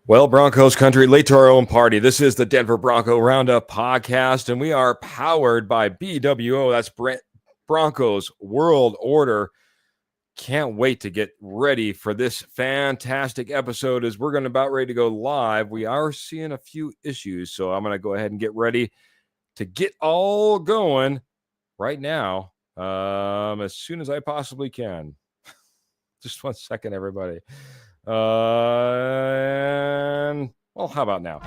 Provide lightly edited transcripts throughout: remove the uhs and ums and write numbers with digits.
Well, Broncos country, late to our own party. This is the Denver Bronco Roundup podcast, and we are powered by BWO. That's Broncos World Order. Can't wait to get ready for this fantastic episode as we're going to about ready to go live. We are seeing a few issues, so I'm going to go ahead and get ready to get all going right now as soon as I possibly can. Just 1 second, everybody. And well, how about now?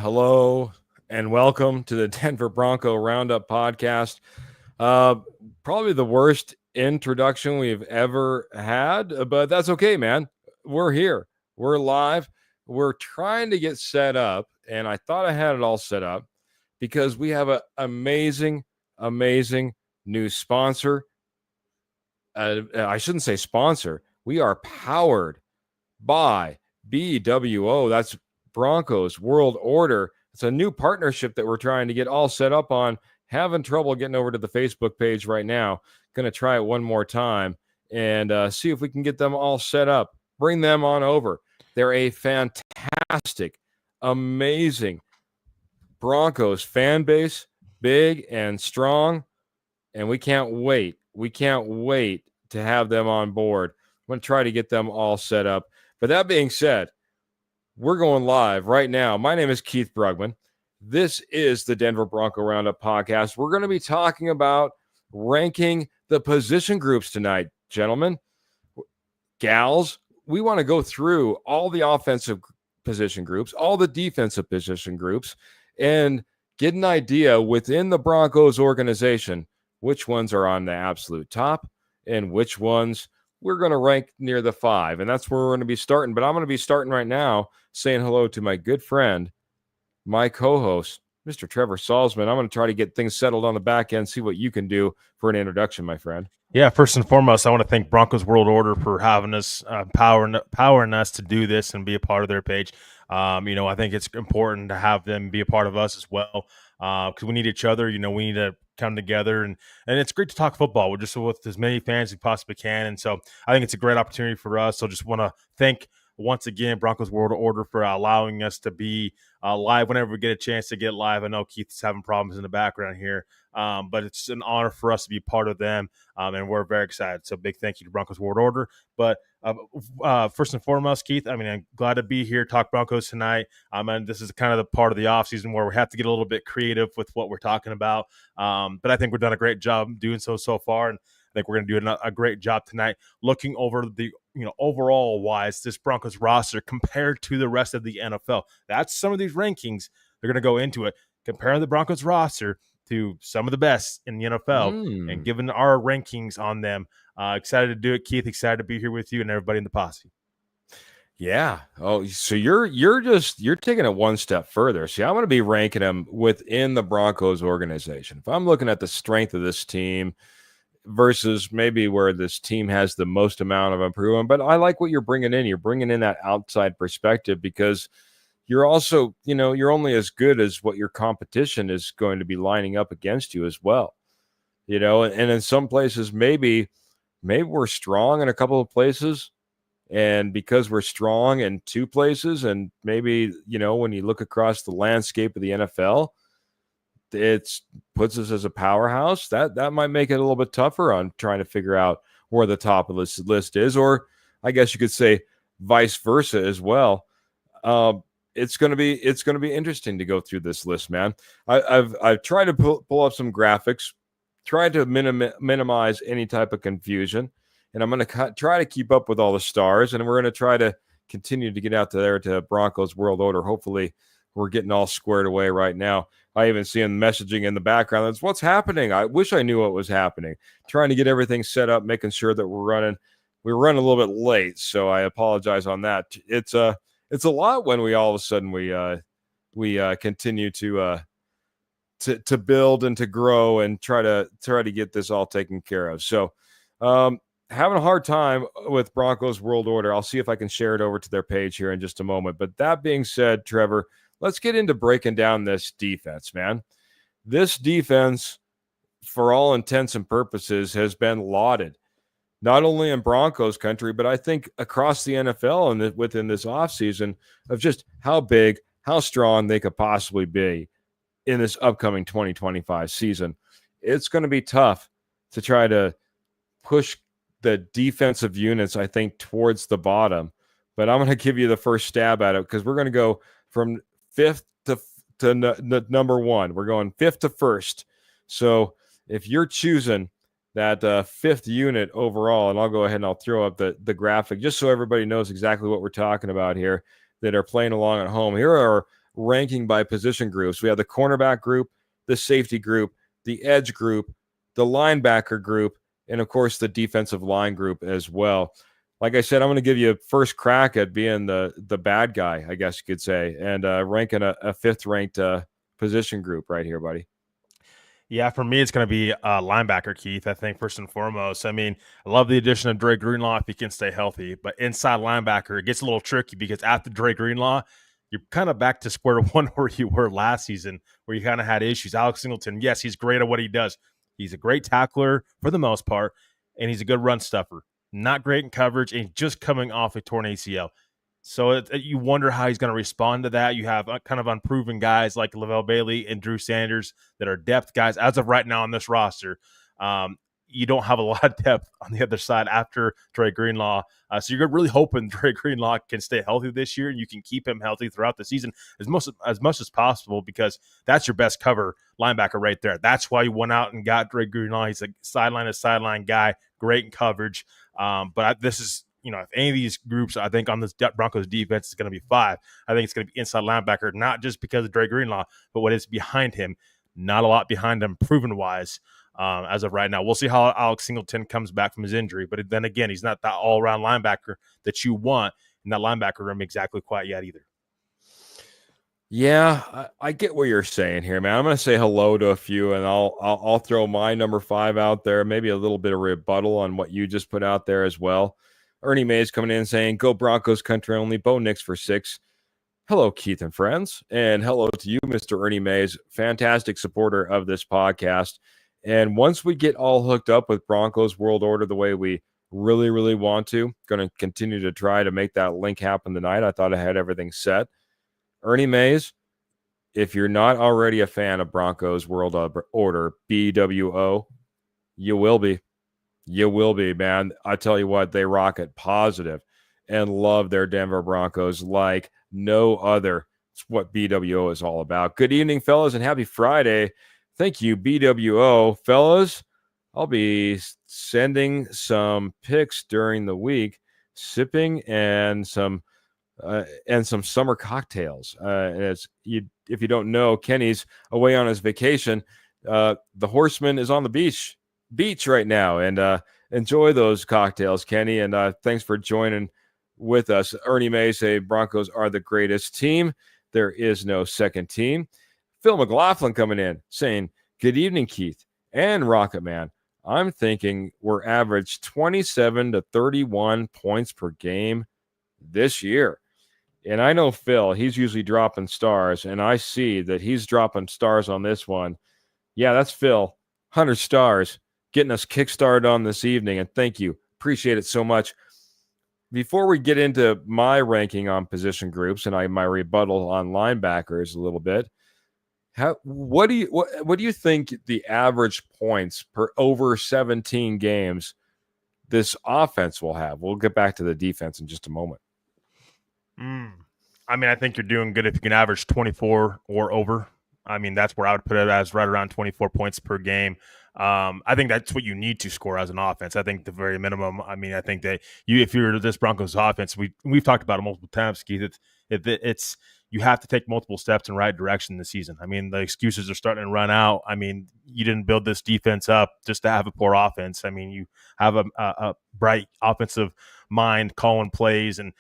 Hello, and welcome to the Denver Bronco Roundup podcast. Probably the worst introduction we've ever had, but that's okay, man. We're here. We're live. We're trying to get set up, and I thought I had it all set up because we have an amazing new sponsor. I shouldn't say sponsor. We are powered by BWO. That's Broncos World Order. It's a new partnership that we're trying to get all set up on. Having trouble getting over to the Facebook page right now. Going to try it one more time and see if we can get them all set up. Bring them on over. They're a fantastic, amazing Broncos fan base, big and strong, and we can't wait. We can't wait to have them on board. I'm going to try to get them all set up. But that being said, we're going live right now. My name is Keith Brugman. This is the Denver Bronco Roundup podcast. We're going to be talking about ranking the position groups tonight, gentlemen, gals. We want to go through all the offensive position groups, all the defensive position groups, and get an idea within the Broncos organization which ones are on the absolute top and which ones we're going to rank near the 5. And that's where we're going to be starting. But I'm going to be starting right now saying hello to my good friend, my co-host, Mr. Trevor Salzman. I'm going to try to get things settled on the back end, see what you can do for an introduction, my friend. Yeah, first and foremost, I want to thank Broncos World Order for having us, powering us to do this and be a part of their page. I think it's important to have them be a part of us as well because we need each other. We need to come together, and it's great to talk football. We're just with as many fans as we possibly can, and so I think it's a great opportunity for us. So just want to thank once again Broncos World Order for allowing us to be live whenever we get a chance to get live. I know Keith's having problems in the background here, but it's an honor for us to be part of them, and we're very excited. So big thank you to Broncos World Order. But first and foremost, Keith, I'm glad to be here, talk Broncos tonight. And this is kind of the part of the offseason where we have to get a little bit creative with what we're talking about. But I think we've done a great job doing so far, and I think we're going to do a great job tonight looking over the overall wise this Broncos roster compared to the rest of the NFL. That's some of these rankings. They're going to go into it, comparing the Broncos roster to some of the best in the NFL and giving our rankings on them. Excited to do it, Keith. Excited to be here with you and everybody in the posse. Yeah. Oh, so you're taking it one step further. See, I'm going to be ranking them within the Broncos organization. If I'm looking at the strength of this team versus maybe where this team has the most amount of improvement, but I like what you're bringing in. You're bringing in that outside perspective because you're also, you're only as good as what your competition is going to be lining up against you as well. And in some places, maybe we're strong in a couple of places. And because we're strong in two places, and maybe, when you look across the landscape of the NFL, it puts us as a powerhouse. That might make it a little bit tougher on trying to figure out where the top of this list is, or I guess you could say vice versa as well. it's going to be interesting to go through this list, man. I've tried to pull up some graphics, tried to minimize any type of confusion, and I'm going to try to keep up with all the stars, and we're going to try to continue to get out there to Broncos World Order. Hopefully, we're getting all squared away right now. I even see him messaging in the background. That's what's happening. I wish I knew what was happening. Trying to get everything set up, making sure that we're running. We were running a little bit late, so I apologize on that. It's a lot when we all of a sudden we continue to build and to grow and try to get this all taken care of. So having a hard time with Broncos World Order. I'll see if I can share it over to their page here in just a moment. But that being said, Trevor, let's get into breaking down this defense, man. This defense, for all intents and purposes, has been lauded, not only in Broncos country, but I think across the NFL and within this offseason of just how big, how strong they could possibly be in this upcoming 2025 season. It's going to be tough to try to push the defensive units, I think, towards the bottom. But I'm going to give you the first stab at it because we're going to go from fifth to number one. We're going fifth to first. So if you're choosing that fifth unit overall, and I'll go ahead and I'll throw up the graphic just so everybody knows exactly what we're talking about here that are playing along at home. Here are ranking by position groups. We have the cornerback group, the safety group, the edge group, the linebacker group, and of course the defensive line group as well. Like I said, I'm going to give you a first crack at being the bad guy, I guess you could say, and ranking a fifth ranked position group right here, buddy. Yeah, for me, it's going to be linebacker, Keith. I think first and foremost. I mean, I love the addition of Dre Greenlaw if he can stay healthy, but inside linebacker, it gets a little tricky because after Dre Greenlaw, you're kind of back to square one where you were last season, where you kind of had issues. Alex Singleton, yes, he's great at what he does. He's a great tackler for the most part, and he's a good run stuffer. Not great in coverage, and just coming off a torn ACL. So you wonder how he's going to respond to that. You have kind of unproven guys like Lavelle Bailey and Drew Sanders that are depth guys as of right now on this roster. You don't have a lot of depth on the other side after Dre Greenlaw. So you're really hoping Dre Greenlaw can stay healthy this year and you can keep him healthy throughout the season as much as possible because that's your best cover linebacker right there. That's why you went out and got Dre Greenlaw. He's a sideline guy, great in coverage. But this is, if any of these groups, I think on this Broncos defense is going to be five. I think it's going to be inside linebacker, not just because of Dre Greenlaw, but what is behind him. Not a lot behind him, proven-wise, as of right now. We'll see how Alex Singleton comes back from his injury. But then again, he's not that all-around linebacker that you want in that linebacker room exactly quite yet either. Yeah, I get what you're saying here, man. I'm going to say hello to a few, and I'll throw my number 5 out there. Maybe a little bit of rebuttal on what you just put out there as well. Ernie Mays coming in saying, "Go Broncos country only." Bo Nix for 6. Hello, Keith and friends, and hello to you, Mr. Ernie Mays, fantastic supporter of this podcast. And once we get all hooked up with Broncos World Order the way we really, really want to, going to continue to try to make that link happen tonight. I thought I had everything set. Ernie Mays, if you're not already a fan of Broncos World Order, BWO, you will be. You will be, man. I tell you what, they rock it positive and love their Denver Broncos like no other. It's what BWO is all about. Good evening, fellas, and happy Friday. Thank you, BWO. Fellas, I'll be sending some pics during the week, sipping and some summer cocktails. If you don't know, Kenny's away on his vacation. The Horseman is on the beach right now, and enjoy those cocktails, Kenny. And thanks for joining with us. Ernie May say Broncos are the greatest team. There is no second team. Phil McLaughlin coming in saying, "Good evening, Keith and Rocket Man. I'm thinking we're average 27 to 31 points per game this year." And I know Phil, he's usually dropping stars, and I see that he's dropping stars on this one. Yeah, that's Phil. 100 stars. Getting us kickstarted on this evening, and thank you. Appreciate it so much. Before we get into my ranking on position groups and my rebuttal on linebackers a little bit, what do you think the average points per over 17 games this offense will have? We'll get back to the defense in just a moment. I mean, I think you're doing good if you can average 24 or over. I mean, that's where I would put it, as right around 24 points per game. I think that's what you need to score as an offense. I think the very minimum. I mean, I think that if you're this Broncos offense, we've talked about it multiple times, Keith. It's you have to take multiple steps in the right direction this season. I mean, the excuses are starting to run out. I mean, you didn't build this defense up just to have a poor offense. I mean, you have a bright offensive mind calling plays, and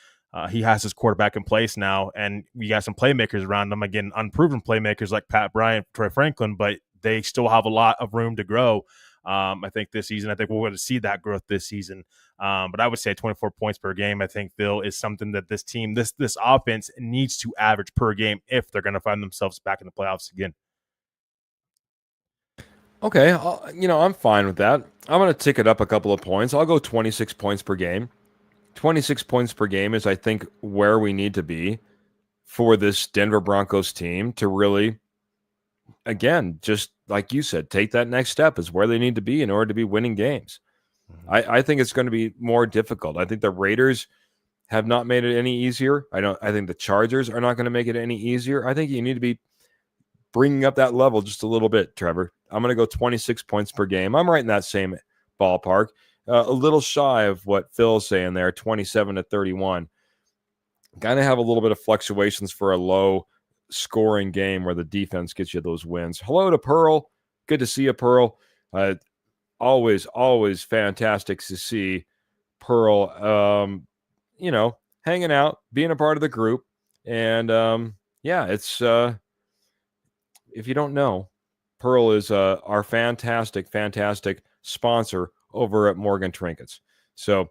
he has his quarterback in place now, and we got some playmakers around him. Again, unproven playmakers like Pat Bryant, Troy Franklin, but they still have a lot of room to grow. I think this season, I think we're going to see that growth this season. But I would say 24 points per game, I think, Phil, is something that this team, this offense needs to average per game if they're going to find themselves back in the playoffs again. Okay, I'm fine with that. I'm going to tick it up a couple of points. I'll go 26 points per game. 26 points per game is, I think, where we need to be for this Denver Broncos team to really, again, just like you said, take that next step is where they need to be in order to be winning games. I think it's going to be more difficult. I think the Raiders have not made it any easier. I think the Chargers are not going to make it any easier. I think you need to be bringing up that level just a little bit, Trevor. I'm going to go 26 points per game. I'm right in that same ballpark. A little shy of what Phil's saying there, 27 to 31. Kind of have a little bit of fluctuations for a low scoring game where the defense gets you those wins. Hello to Pearl. Good to see you, Pearl. Always fantastic to see Pearl, hanging out, being a part of the group. And it's if you don't know, Pearl is our fantastic sponsor over at Morgan Trinkets. So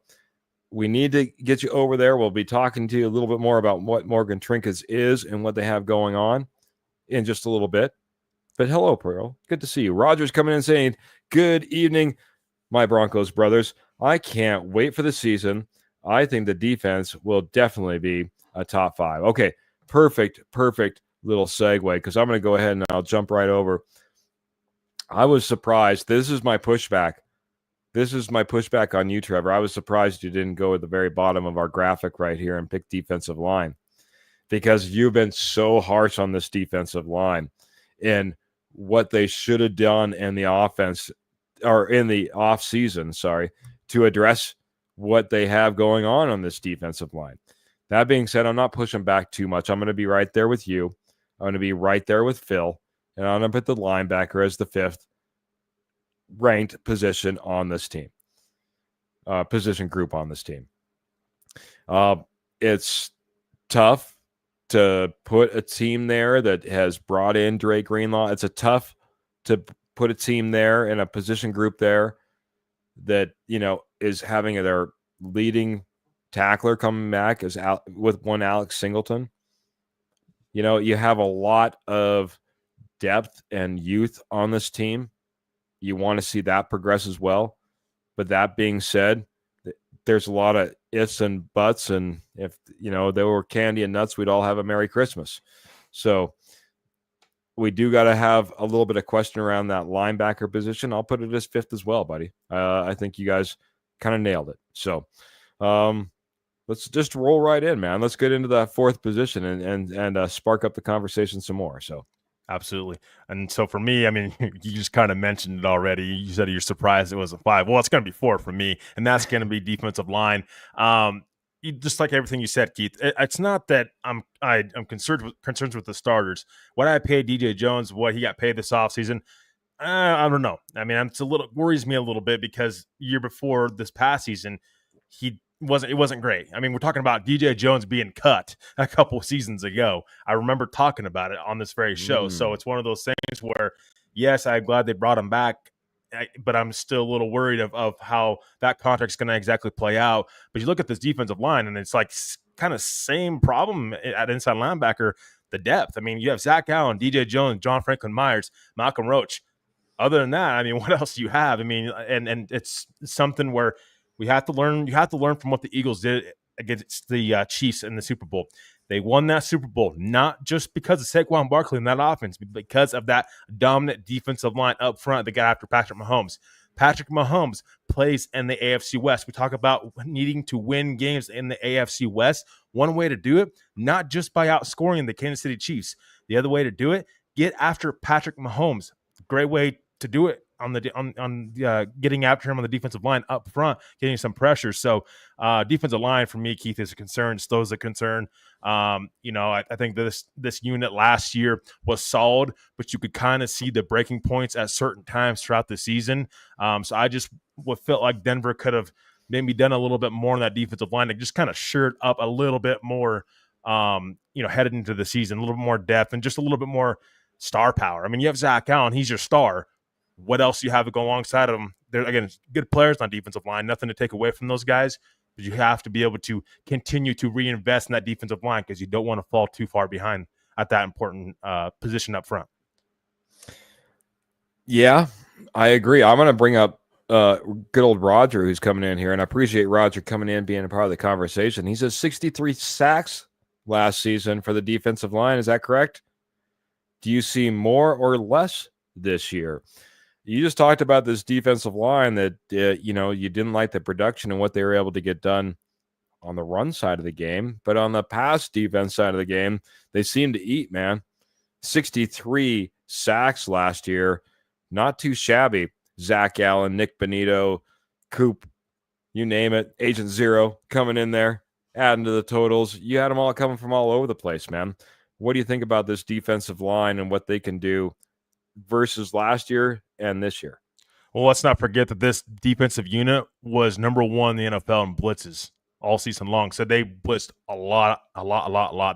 we need to get you over there. We'll be talking to you a little bit more about what Morgan Trinkets is and what they have going on in just a little bit. But hello, Pearl. Good to see you. Roger's coming in saying, good evening, my Broncos brothers. I can't wait for the season. I think the defense will definitely be a top 5. Okay, perfect little segue, because I'm going to go ahead and I'll jump right over. I was surprised. This is my pushback on you, Trevor. I was surprised you didn't go at the very bottom of our graphic right here and pick defensive line, because you've been so harsh on this defensive line and what they should have done in the offense, or in the off season, to address what they have going on this defensive line. That being said, I'm not pushing back too much. I'm going to be right there with you. I'm going to be right there with Phil, and I'm going to put the linebacker as the 5th ranked position on this team, position group on this team. It's tough to put a team there that has brought in Dre Greenlaw. It's tough to put a team there in a position group there that, is having their leading tackler coming back with one Alex Singleton. You have a lot of depth and youth on this team. You want to see that progress as well. But that being said, there's a lot of ifs and buts. And if, there were candy and nuts, we'd all have a Merry Christmas. So we do got to have a little bit of question around that linebacker position. I'll put it as 5th as well, buddy. I think you guys kind of nailed it. So let's just roll right in, man. Let's get into that 4th position and spark up the conversation some more. So. Absolutely. And so for me, I mean, you just kind of mentioned it already. You said you're surprised it was a 5. Well, it's going to be 4 for me, and that's going to be defensive line. Just like everything you said, Keith, it's not that I'm concerned with the starters. What I paid DJ Jones, what he got paid this offseason, I don't know. I mean, worries me a little bit, because year before this past season, it wasn't great. I mean, we're talking about DJ Jones being cut a couple seasons ago. I remember talking about it on this very show. So it's one of those things where, yes, I'm glad they brought him back, but I'm still a little worried of how that contract's going to exactly play out. But you look at this defensive line, and it's like kind of same problem at inside linebacker, the depth. I mean, you have Zach Allen, DJ Jones, John Franklin Myers, Malcolm Roach. Other than that, I mean, what else do you have? I mean, and it's something where we have to learn. You have to learn from what the Eagles did against the Chiefs in the Super Bowl. They won that Super Bowl not just because of Saquon Barkley in that offense, but because of that dominant defensive line up front that got after Patrick Mahomes. Patrick Mahomes plays in the AFC West. We talk about needing to win games in the AFC West. one way to do it, not just by outscoring the Kansas City Chiefs. The other way to do it, get after Patrick Mahomes. Great way to do it on getting after him on the defensive line up front, getting some pressure. So defensive line for me, Keith, is a concern. Stowe's a concern. I think this unit last year was solid, but you could kind of see the breaking points at certain times throughout the season. So I just felt like Denver could have maybe done a little bit more on that defensive line to just kind of shirt up a little bit more, headed into the season, a little bit more depth and just a little bit more star power. I mean, you have Zach Allen, he's your star. What else do you have to go alongside of them? They're, again, good players on defensive line, nothing to take away from those guys, but you have to be able to continue to reinvest in that defensive line because you don't want to fall too far behind at that important position up front. Yeah, I agree. I'm going to bring up good old Roger, who's coming in here, and I appreciate Roger coming in, being a part of the conversation. He says 63 sacks last season for the defensive line. Is that correct? Do you see more or less this year? You just talked about this defensive line that, you didn't like the production and what they were able to get done on the run side of the game. But on the pass defense side of the game, they seem to eat, man. 63 sacks last year. Not too shabby. Zach Allen, Nick Bonito, Coop, you name it. Agent Zero coming in there, adding to the totals. You had them all coming from all over the place, man. What do you think about this defensive line and what they can do versus last year and this year? Well, let's not forget that this defensive unit was number one in the NFL in blitzes all season long. So they blitzed a lot.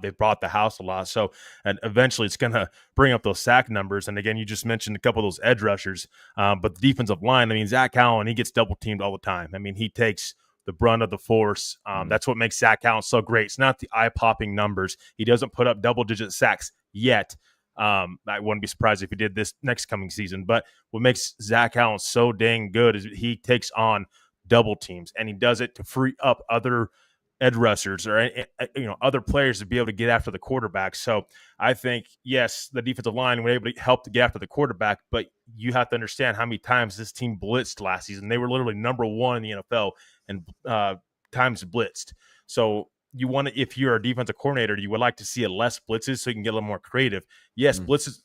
They brought the house a lot. So, and eventually it's going to bring up those sack numbers. And again, you just mentioned a couple of those edge rushers. But the defensive line, I mean, Zach Allen, he gets double teamed all the time. I mean, he takes the brunt of the force. That's what makes Zach Allen so great. It's not the eye-popping numbers. He doesn't put up double-digit sacks yet. I wouldn't be surprised if he did this next coming season. But what makes Zach Allen so dang good is he takes on double teams, and he does it to free up other edge rushers or other players to be able to get after the quarterback. So I think, yes, the defensive line were able to help to get after the quarterback, but you have to understand how many times this team blitzed last season. They were literally number one in the NFL and times blitzed. So you want to, if you're a defensive coordinator, you would like to see less blitzes so you can get a little more creative. Yes, blitzes,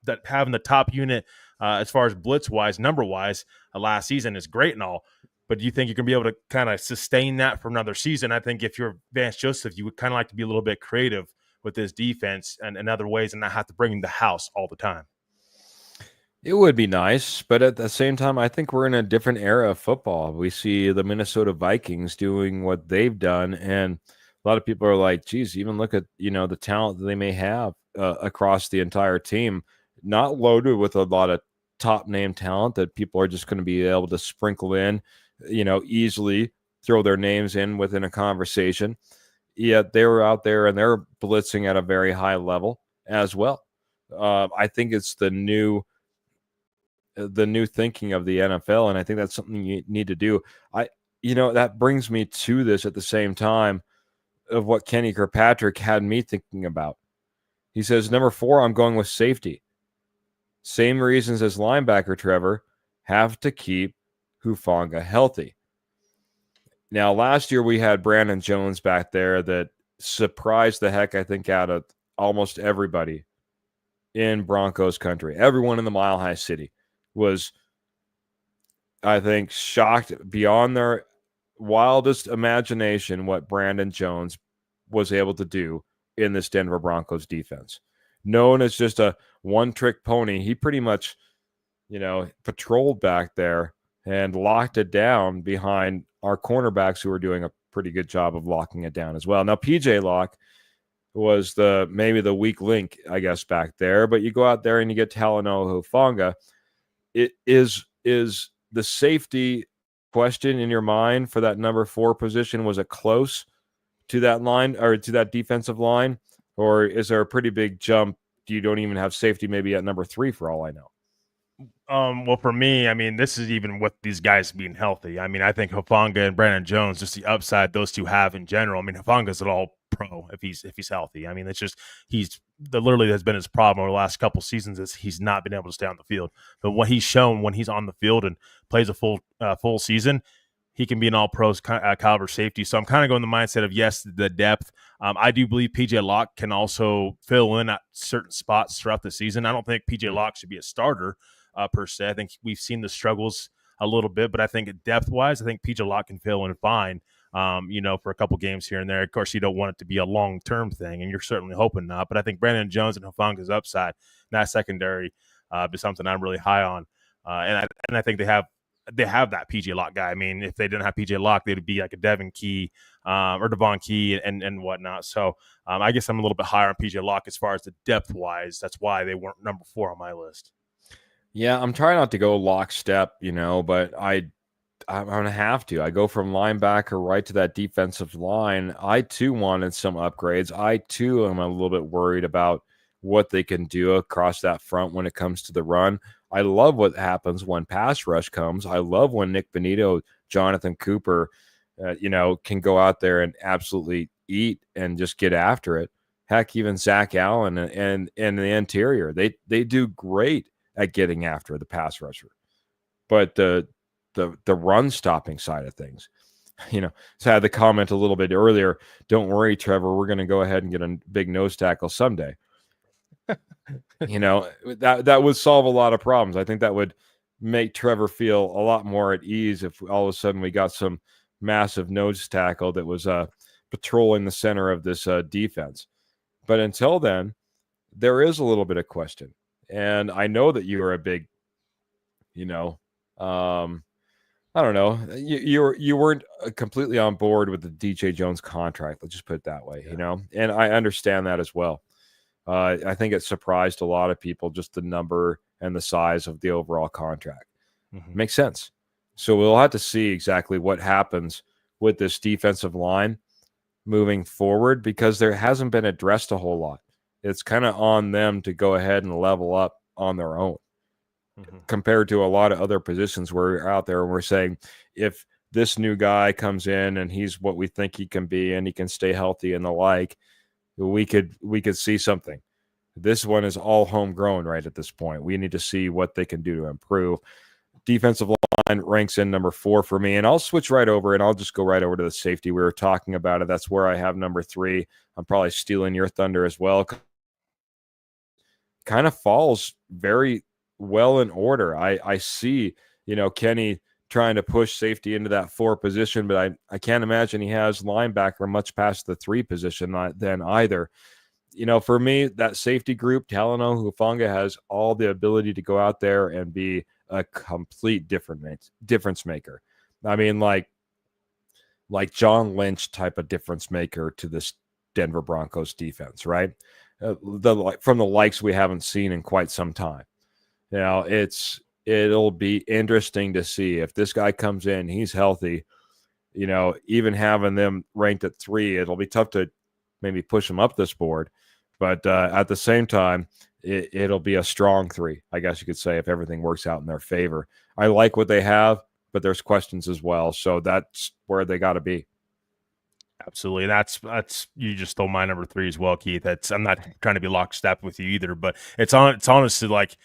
that having the top unit as far as blitz wise, number wise, last season is great and all. But do you think you can be able to kind of sustain that for another season? I think if you're Vance Joseph, you would kind of like to be a little bit creative with this defense and in other ways and not have to bring the house all the time. It would be nice, but at the same time, I think we're in a different era of football. We see the Minnesota Vikings doing what they've done, and a lot of people are like, geez, even look at, the talent that they may have across the entire team, not loaded with a lot of top name talent that people are just going to be able to sprinkle in, easily throw their names in within a conversation. Yet they were out there and they're blitzing at a very high level as well. I think it's the new thinking of the NFL, and I think that's something you need to do. That brings me to this at the same time of what Kenny Kirkpatrick had me thinking about. He says, number 4, I'm going with safety. Same reasons as linebacker, Trevor, have to keep Hufanga healthy. Now, last year we had Brandon Jones back there that surprised the heck, I think, out of almost everybody in Broncos country. Everyone in the Mile High City was, I think, shocked beyond their wildest imagination what Brandon Jones was able to do in this Denver Broncos defense. Known as just a one-trick pony, he pretty much, patrolled back there and locked it down behind our cornerbacks who were doing a pretty good job of locking it down as well. Now, PJ Locke was maybe the weak link, I guess, back there, but you go out there and you get Talanoa Hufanga. It is the safety question in your mind for that number 4 position, was it close to that line or to that defensive line, or is there a pretty big jump? You don't even have safety maybe at number 3 for all I know. Well, for me, I mean, this is even with these guys being healthy. I mean, I think Hufanga and Brandon Jones, just the upside those two have in general. I mean, Hufanga's an all pro if he's healthy. I mean, it's just literally has been his problem over the last couple seasons is he's not been able to stay on the field. But what he's shown when he's on the field and plays a full season, he can be an all-pros caliber safety. So I'm kind of going the mindset of, yes, the depth. I do believe PJ Locke can also fill in at certain spots throughout the season. I don't think PJ Locke should be a starter per se. I think we've seen the struggles a little bit, but I think depth-wise, I think PJ Locke can fill in fine, for a couple games here and there. Of course, you don't want it to be a long-term thing, and you're certainly hoping not. But I think Brandon Jones and Hufanga's upside, that secondary, is something I'm really high on. And I think they have that PJ Locke guy. I mean, if they didn't have PJ Locke, they'd be like a Devin Key or Devon Key and whatnot. So I guess I'm a little bit higher on PJ Locke as far as the depth wise. That's why they weren't number 4 on my list. Yeah, I'm trying not to go lockstep, but I'm going to have to. I go from linebacker right to that defensive line. I, too, wanted some upgrades. I, too, am a little bit worried about what they can do across that front when it comes to the run. I love what happens when pass rush comes. I love when Nick Benito, Jonathan Cooper, can go out there and absolutely eat and just get after it. Heck, even Zach Allen and the interior, they do great at getting after the pass rusher. But the run stopping side of things, so I had the comment a little bit earlier, don't worry, Trevor, we're going to go ahead and get a big nose tackle someday. That would solve a lot of problems. I think that would make Trevor feel a lot more at ease if all of a sudden we got some massive nose tackle that was patrolling the center of this defense. But until then, there is a little bit of question. And I know that you are a big, I don't know. You weren't completely on board with the DJ Jones contract. Let's just put it that way, and I understand that as well. I think it surprised a lot of people, just the number and the size of the overall contract. Mm-hmm. Makes sense. So we'll have to see exactly what happens with this defensive line moving forward, because there hasn't been addressed a whole lot. It's kind of on them to go ahead and level up on their own. Mm-hmm. Compared to a lot of other positions we're out there and we're saying, if this new guy comes in and he's what we think he can be and he can stay healthy and the like, we could see something. This one is all homegrown right at this point. We need to see what they can do to improve. Defensive line ranks in number 4 for me, and I'll switch right over and I'll just go right over to the safety. We were talking about it. That's where I have number 3. I'm probably stealing your thunder as well. Kind of falls very well in order. I see, Kenny trying to push safety into that 4 position, but I can't imagine he has linebacker much past the 3 position then either. For me, that safety group, Talanoa Hufanga has all the ability to go out there and be a complete difference maker. I mean, like John Lynch type of difference maker to this Denver Broncos defense, right? From the likes we haven't seen in quite some time. It'll be interesting to see if this guy comes in, he's healthy, even having them ranked at 3, it'll be tough to maybe push them up this board. But at the same time, it'll be a strong 3, I guess you could say, if everything works out in their favor. I like what they have, but there's questions as well. So that's where they got to be. Absolutely. That's you just stole my number 3 as well, Keith. I'm not trying to be lockstep with you either, but it's honestly like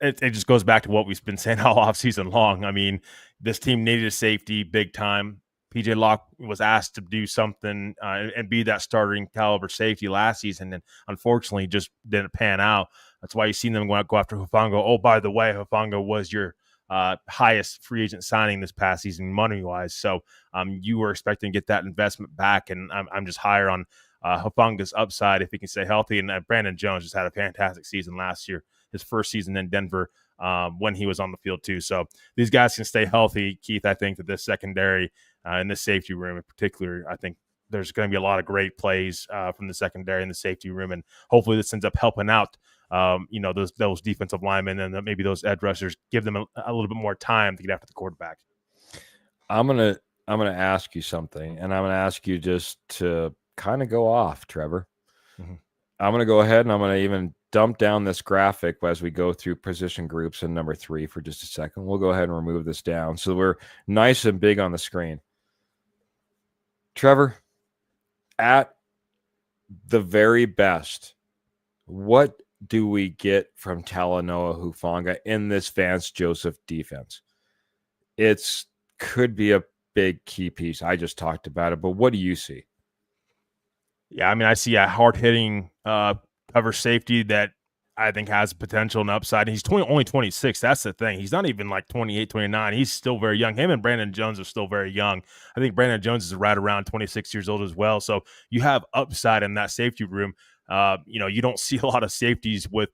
it just goes back to what we've been saying all offseason long. I mean, this team needed a safety big time. PJ Locke was asked to do something and be that starting caliber safety last season, and unfortunately just didn't pan out. That's why you've seen them go after Hufanga. Oh, by the way, Hufanga was your highest free agent signing this past season money-wise. So you were expecting to get that investment back, and I'm just higher on Hufanga's upside if he can stay healthy. And Brandon Jones just had a fantastic season last year, his first season in Denver when he was on the field too. So these guys can stay healthy, Keith. I think that this secondary in the safety room in particular, I think there's going to be a lot of great plays from the secondary and the safety room, and hopefully this ends up helping out those defensive linemen and maybe those edge rushers, give them a little bit more time to get after the quarterback. I'm gonna ask you something, and I'm gonna ask you just to kind of go off, Trevor. Mm-hmm. I'm gonna go ahead and I'm gonna even dump down this graphic as we go through position groups in number 3 for just a second. We'll go ahead and remove this down so we're nice and big on the screen. Trevor, at the very best, what do we get from Talanoa Hufanga in this Vance Joseph defense? It's could be a big key piece. I just talked about it, but what do you see? Yeah, I mean, I see a hard-hitting cover safety that I think has potential and upside. He's only 26. That's the thing. He's not even like 28, 29. He's still very young. Him and Brandon Jones are still very young. I think Brandon Jones is right around 26 years old as well. So you have upside in that safety room. You don't see a lot of safeties with,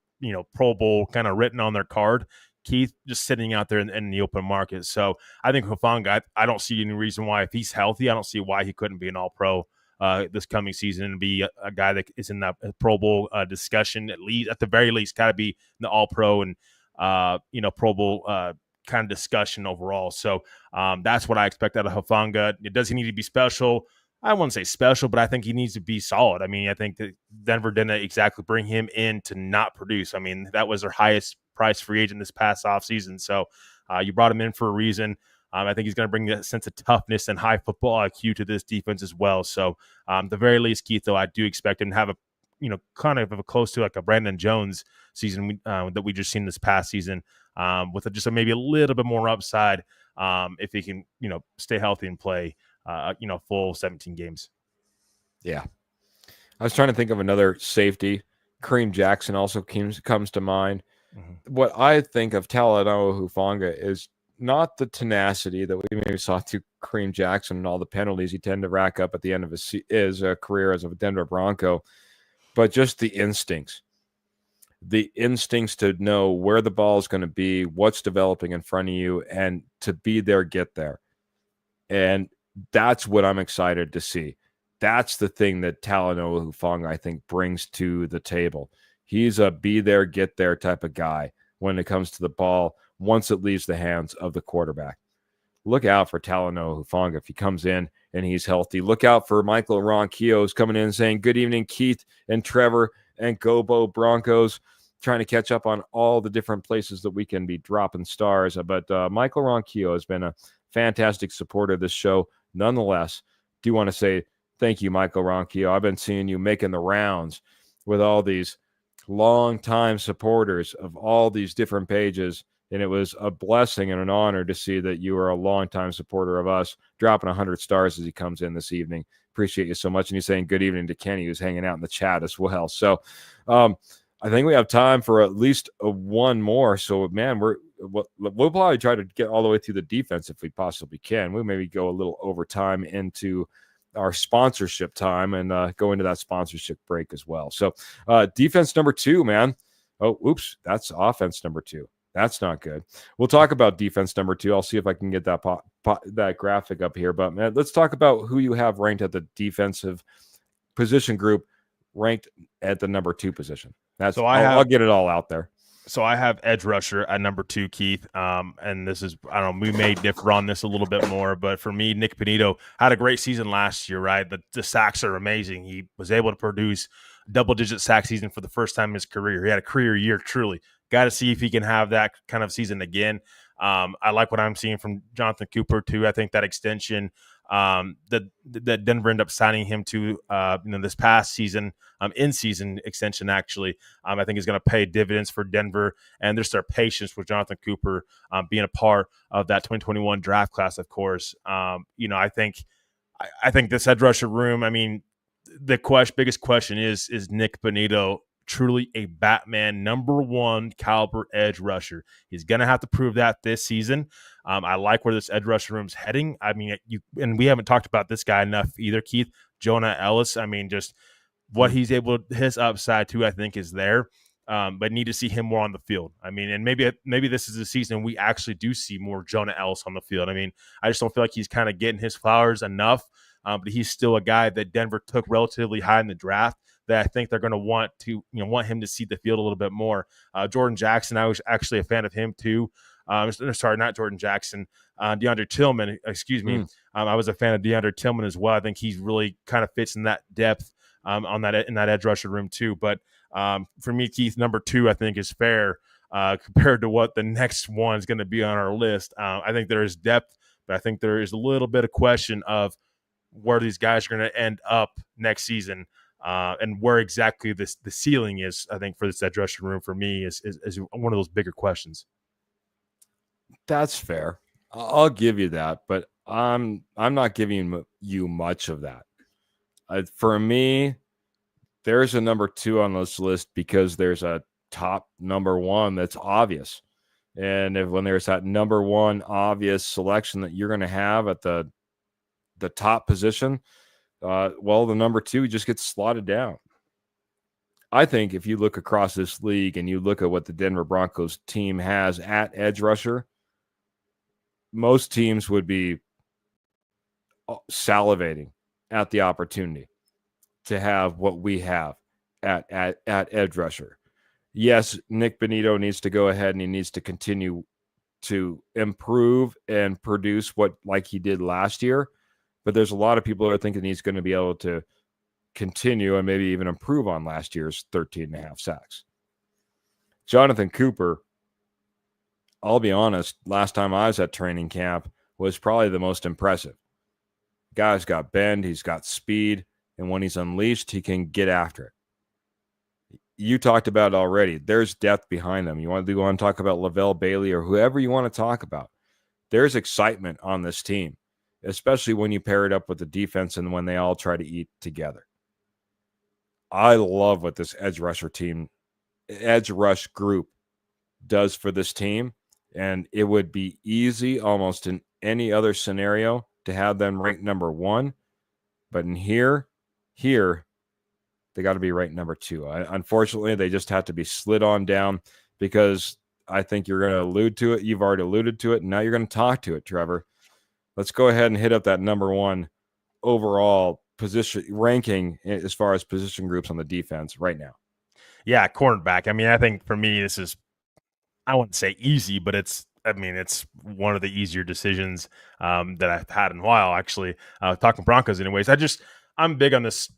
Pro Bowl kind of written on their card. Keith just sitting out there in the open market. So I think Hufanga, I don't see any reason why, if he's healthy, I don't see why he couldn't be an all-pro this coming season and be a guy that is in that Pro Bowl discussion, at the very least, got to be in the All Pro and Pro Bowl kind of discussion overall. So that's what I expect out of Hufanga. Does he need to be special? I wouldn't say special, but I think he needs to be solid. I mean, I think that Denver didn't exactly bring him in to not produce. I mean, that was their highest price free agent this past offseason. So you brought him in for a reason. I think he's going to bring that sense of toughness and high football IQ to this defense as well. So, the very least, Keith, though, I do expect him to have kind of a close to like a Brandon Jones season that we just seen this past season, with just maybe a little bit more upside if he can, stay healthy and play, full 17 games. Yeah. I was trying to think of another safety. Kareem Jackson also comes to mind. Mm-hmm. What I think of Talanoa Hufanga is not the tenacity that we maybe saw through Kareem Jackson and all the penalties he tended to rack up at the end of his career as a Denver Bronco, but just the instincts to know where the ball is going to be, what's developing in front of you, and to be there, get there. And that's what I'm excited to see. That's the thing that Talanoa Hufanga, I think, brings to the table. He's a be there, get there type of guy when it comes to the ball once it leaves the hands of the quarterback. Look out for Talanoa Hufanga if he comes in and he's healthy. Look out for Michael Ronquillo coming in saying, good evening, Keith and Trevor and Gobo Broncos, trying to catch up on all the different places that we can be dropping stars. But Michael Ronquillo has been a fantastic supporter of this show. Nonetheless, do want to say thank you, Michael Ronquillo. I've been seeing you making the rounds with all these long-time supporters of all these different pages, and it was a blessing and an honor to see that you are a long-time supporter of us, dropping 100 stars as he comes in this evening. Appreciate you so much. And he's saying good evening to Kenny, who's hanging out in the chat as well. So I think we have time for at least one more. So, man, we'll probably try to get all the way through the defense if we possibly can. We'll maybe go a little over time into our sponsorship time and go into that sponsorship break as well. So defense number 2, man. Oh, oops, that's offense number 2. That's not good. We'll talk about defense number 2. I'll see if I can get that graphic up here. But, man, let's talk about who you have ranked at the defensive position group, ranked at the number 2 position. I'll get it all out there. So I have edge rusher at number 2, Keith. And this is, I don't know, we may differ on this a little bit more, but for me, Nick Benito had a great season last year, right? The sacks are amazing. He was able to produce double-digit sack season for the first time in his career. He had a career year, truly. Got to see if he can have that kind of season again. I like what I'm seeing from Jonathan Cooper, too. I think that extension that Denver ended up signing him to this past season, in-season extension actually, I think is going to pay dividends for Denver, and there's their patience with Jonathan Cooper being a part of that 2021 draft class, of course. I think this edge rusher room, I mean, the biggest question is Nick Benito truly a Batman number 1 caliber edge rusher? He's going to have to prove that this season. I like where this edge rusher room's heading. I mean, and we haven't talked about this guy enough either, Keith. Jonah Ellis. I mean, just what he's his upside too, I think, is there. But need to see him more on the field. I mean, and maybe this is a season we actually do see more Jonah Ellis on the field. I mean, I just don't feel like he's kind of getting his flowers enough. But he's still a guy that Denver took relatively high in the draft that I think they're going to want him to see the field a little bit more. Jordan Jackson, I was actually a fan of him too. Sorry, not Jordan Jackson. DeAndre Tillman, excuse me. I was a fan of DeAndre Tillman as well. I think he's really kind of fits in that depth in that edge rusher room too. But for me, Keith, number 2, I think is fair compared to what the next one is going to be on our list. I think there is depth, but I think there is a little bit of question of where these guys are going to end up next season. And where exactly the ceiling is, I think, for this edge rusher room for me is one of those bigger questions. That's fair. I'll give you that, but I'm not giving you much of that. For me, there's a number 2 on this list because there's a top number 1 that's obvious. And when there's that number 1 obvious selection that you're going to have at the top position, well, the number 2 just gets slotted down. I think if you look across this league and you look at what the Denver Broncos team has at edge rusher, most teams would be salivating at the opportunity to have what we have at edge rusher. Yes, Nick Benito needs to go ahead and he needs to continue to improve and produce what like he did last year. But there's a lot of people that are thinking he's going to be able to continue and maybe even improve on last year's 13 and a half sacks. Jonathan Cooper, I'll be honest, last time I was at training camp was probably the most impressive. Guy's got bend, he's got speed, and when he's unleashed, he can get after it. You talked about it already. There's depth behind them. You want to talk about Lavelle Bailey or whoever you want to talk about. There's excitement on this team, especially when you pair it up with the defense and when they all try to eat together. I love what this edge rush group does for this team, and it would be easy almost in any other scenario to have them ranked number 1, but in here, they got to be ranked number 2. Unfortunately, they just have to be slid on down because I think you're going to allude to it. You've already alluded to it, and now you're going to talk to it, Trevor. Let's go ahead and hit up that number 1 overall position ranking as far as position groups on the defense right now. Yeah, cornerback. I mean, I think for me, this is, I wouldn't say easy, but it's one of the easier decisions that I've had in a while, actually. Talking Broncos anyways. I'm big on this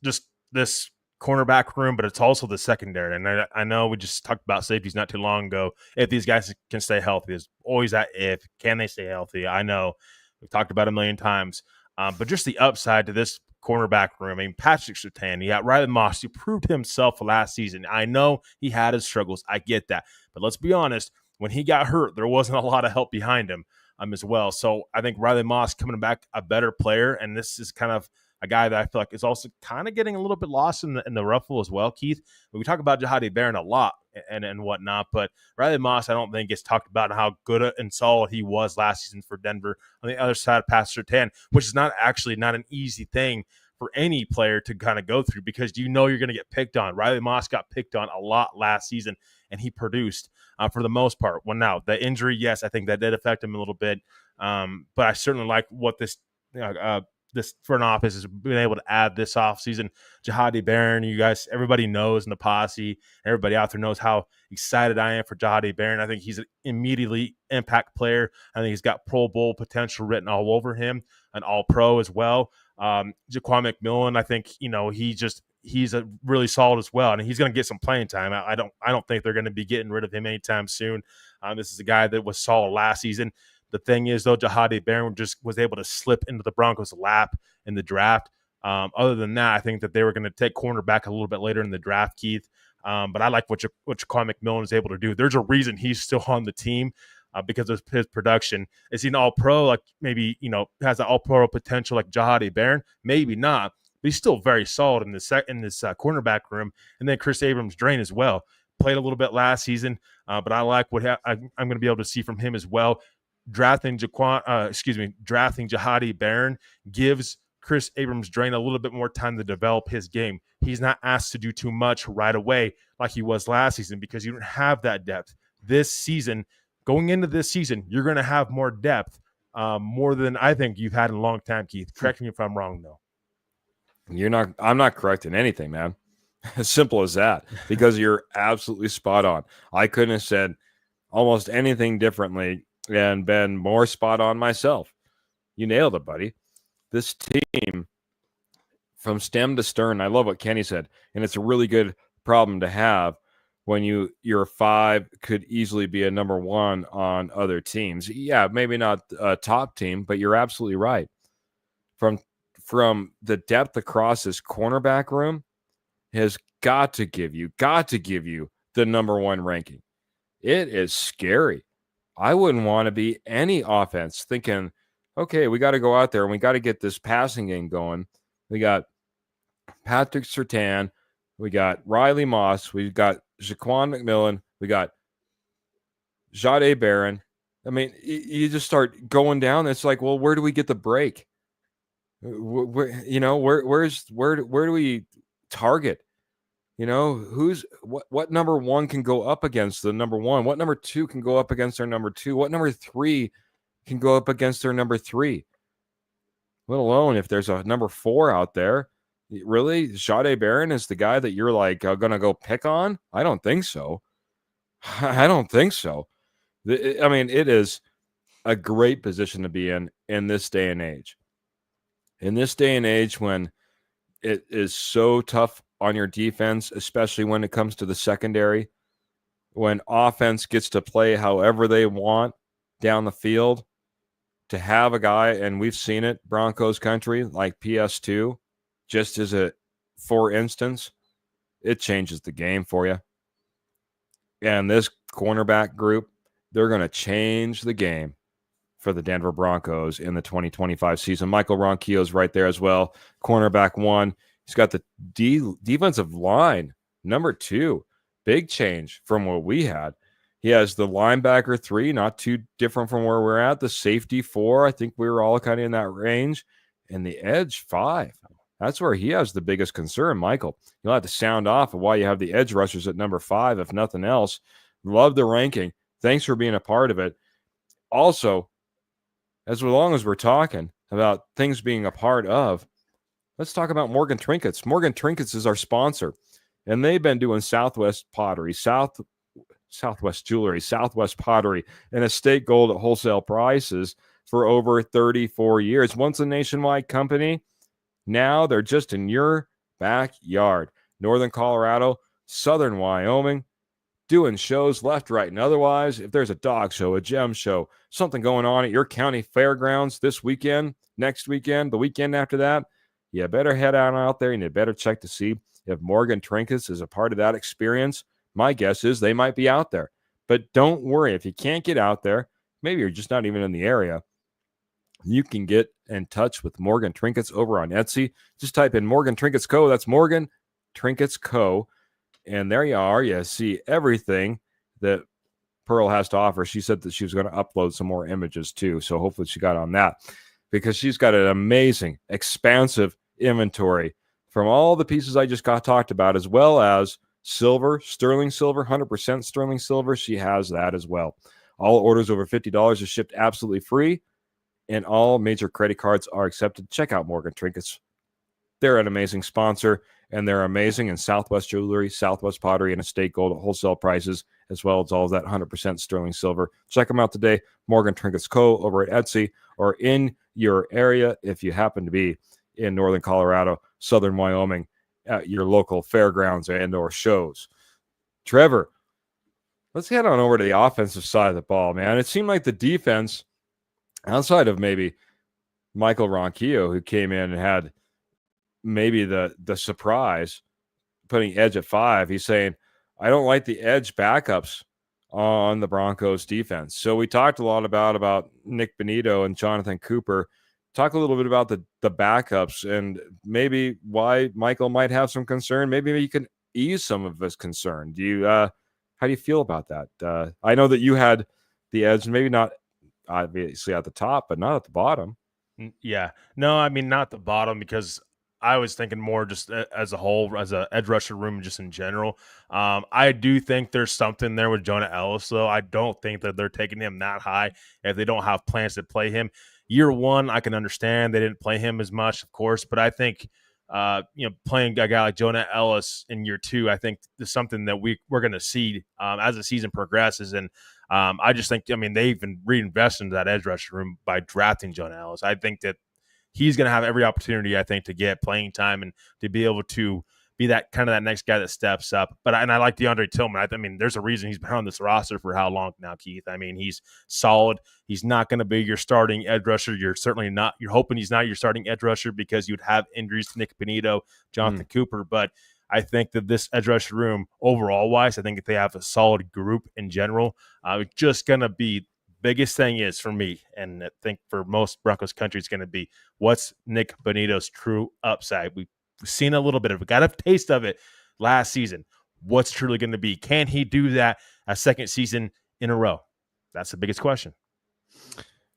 cornerback room, but it's also the secondary. And I know we just talked about safeties not too long ago. If these guys can stay healthy, there's always that if. Can they stay healthy? I know. We've talked about it a million times. But just the upside to this cornerback room. I mean, Patrick Surtain, you got Riley Moss. He proved himself last season. I know he had his struggles. I get that. But let's be honest, when he got hurt, there wasn't a lot of help behind him as well. So I think Riley Moss coming back a better player, and this is kind of a guy that I feel like is also kind of getting a little bit lost in the ruffle as well, Keith. We talk about Jahadi Barron a lot and whatnot, but Riley Moss, I don't think gets talked about how good and solid he was last season for Denver on the other side of Patrick Surtain, which is not an easy thing for any player to kind of go through because you're going to get picked on. Riley Moss got picked on a lot last season, and he produced for the most part. Well, now, the injury, yes, I think that did affect him a little bit, but I certainly like what this front office has been able to add this offseason. Jahadi Barron, you guys, everybody knows in the posse, everybody out there knows how excited I am for Jahadi Barron. I think he's an immediately impact player. I think he's got Pro Bowl potential written all over him, an All-Pro as well. Jaquan McMillan, I think, he's a really solid as well, and he's going to get some playing time. I don't think they're going to be getting rid of him anytime soon. This is a guy that was solid last season. The thing is, though, Jahadi Barron just was able to slip into the Broncos' lap in the draft. Other than that, I think that they were going to take cornerback a little bit later in the draft, Keith. But I like what Jaquan McMillan is able to do. There's a reason he's still on the team because of his production. Is he an All-Pro? Like maybe has the All-Pro potential like Jahadi Barron? Maybe not. But he's still very solid in this cornerback room. And then Chris Abrams-Drain as well. Played a little bit last season, but I like what I'm going to be able to see from him as well. Drafting Jahadi Barron gives Chris Abrams-Drain a little bit more time to develop his game. He's not asked to do too much right away like he was last season because you don't have that depth. This season, going into this season, you're going to have more depth, more than I think you've had in a long time, Keith. Correct me if I'm wrong, though. I'm not correcting anything, man. As simple as that, because you're absolutely spot on. I couldn't have said almost anything differently and been more spot on myself. You nailed it, buddy. This team from stem to stern, I love what Kenny said, and it's a really good problem to have when your 5 could easily be a number 1 on other teams. Yeah, maybe not a top team, but you're absolutely right. From the depth across this cornerback room has got to give you the number 1 ranking. It is scary. I wouldn't want to be any offense thinking okay, we got to go out there and we got to get this passing game going. We got Patrick Surtain, we got Riley Moss, we got Jaquan McMillan, we got Jade Barron. I mean, you just start going down. It's like, well, where do we get the break? Where where do we target? Who's what number one can go up against the number one? What number two can go up against their number two? What number three can go up against their number three? Let alone if there's a number four out there. Really? Jade Barron is the guy that you're like going to go pick on? I don't think so. I don't think so. I mean, it is a great position to be in this day and age. In this day and age when it is so tough on your defense, especially when it comes to the secondary, when offense gets to play however they want down the field, to have a guy, and we've seen it, Broncos country, like PS2, just as a, for instance, it changes the game for you. And this cornerback group, they're going to change the game for the Denver Broncos in the 2025 season. Michael Ronquillo's right there as well. Cornerback 1. He's got the defensive line, number 2. Big change from what we had. He has the linebacker 3, not too different from where we're at. The safety 4, I think we were all kind of in that range. And the edge 5. That's where he has the biggest concern, Michael. You'll have to sound off of why you have the edge rushers at number 5, if nothing else. Love the ranking. Thanks for being a part of it. Also, as long as we're talking about things being a part of, let's talk about Morgan Trinkets. Morgan Trinkets is our sponsor, and they've been doing Southwest Pottery, Southwest Jewelry, Southwest Pottery, and Estate Gold at wholesale prices for over 34 years. Once a nationwide company, now they're just in your backyard. Northern Colorado, Southern Wyoming, doing shows left, right, and otherwise. If there's a dog show, a gem show, something going on at your county fairgrounds this weekend, next weekend, the weekend after that, you better head out there and you better check to see if Morgan Trinkets is a part of that experience. My guess is they might be out there. But don't worry, if you can't get out there, maybe you're just not even in the area, you can get in touch with Morgan Trinkets over on Etsy. Just type in Morgan Trinkets Co. That's Morgan Trinkets Co. And there you are. You see everything that Pearl has to offer. She said that she was going to upload some more images too. So hopefully she got on that, because she's got an amazing, expansive inventory from all the pieces I just talked about, as well as silver, sterling silver, 100% sterling silver. She has that as well. All orders over $50 are shipped absolutely free, and all major credit cards are accepted. Check out Morgan Trinkets. They're an amazing sponsor, and they're amazing in Southwest Jewelry, Southwest Pottery, and Estate Gold at wholesale prices, as well as all of that 100% sterling silver. Check them out today, Morgan Trinkets Co. over at Etsy, or in your area if you happen to be in Northern Colorado, Southern Wyoming, at your local fairgrounds and or shows. Trevor, let's head on over to the offensive side of the ball, man. It seemed like the defense, outside of maybe Michael Ronquillo, who came in and had maybe the surprise putting edge at 5, he's saying, I don't like the edge backups on the Broncos defense. So we talked a lot about Nick Benito and Jonathan Cooper. Talk a little bit about the backups and maybe why Michael might have some concern. Maybe you can ease some of his concern. Do you how do you feel about that? I know that you had the edge, maybe not obviously at the top, but not at the bottom. Yeah. No, I mean, not the bottom, because I was thinking more just as a whole, as a edge rusher room, just in general. I do think there's something there with Jonah Ellis, though. I don't think that they're taking him that high if they don't have plans to play him. Year one, I can understand they didn't play him as much, of course, but I think playing a guy like Jonah Ellis in year 2, I think is something that we're going to see as the season progresses. And I just think, I mean, they even reinvested into that edge rusher room by drafting Jonah Ellis. I think that he's going to have every opportunity, I think, to get playing time and to be able to be that kind of that next guy that steps up. But I like DeAndre Tillman. I mean, there's a reason he's been on this roster for how long now, Keith. I mean, he's solid. He's not going to be your starting edge rusher. You're certainly not. You're hoping he's not your starting edge rusher because you'd have injuries to Nick Benito, Jonathan Cooper. But I think that this edge rusher room, overall wise, I think if they have a solid group in general, it's just going to be biggest thing is for me, and I think for most Broncos country, it's going to be what's Nick Bonito's true upside. We've seen a little bit of it, got a taste of it last season. What's truly going to be? Can he do that a second season in a row? That's the biggest question.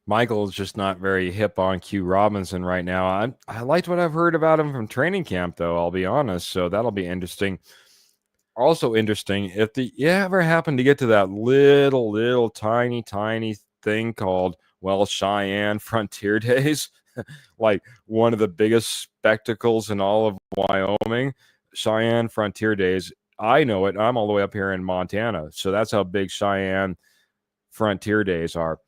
Michael's just not very hip on Q Robinson right now. I liked what I've heard about him from training camp, though, I'll be honest. So that'll be interesting. Also interesting, if you ever happen to get to that little tiny thing called, well, Cheyenne Frontier Days, like one of the biggest spectacles in all of Wyoming, Cheyenne Frontier Days. I know it. I'm all the way up here in Montana. So that's how big Cheyenne Frontier Days are.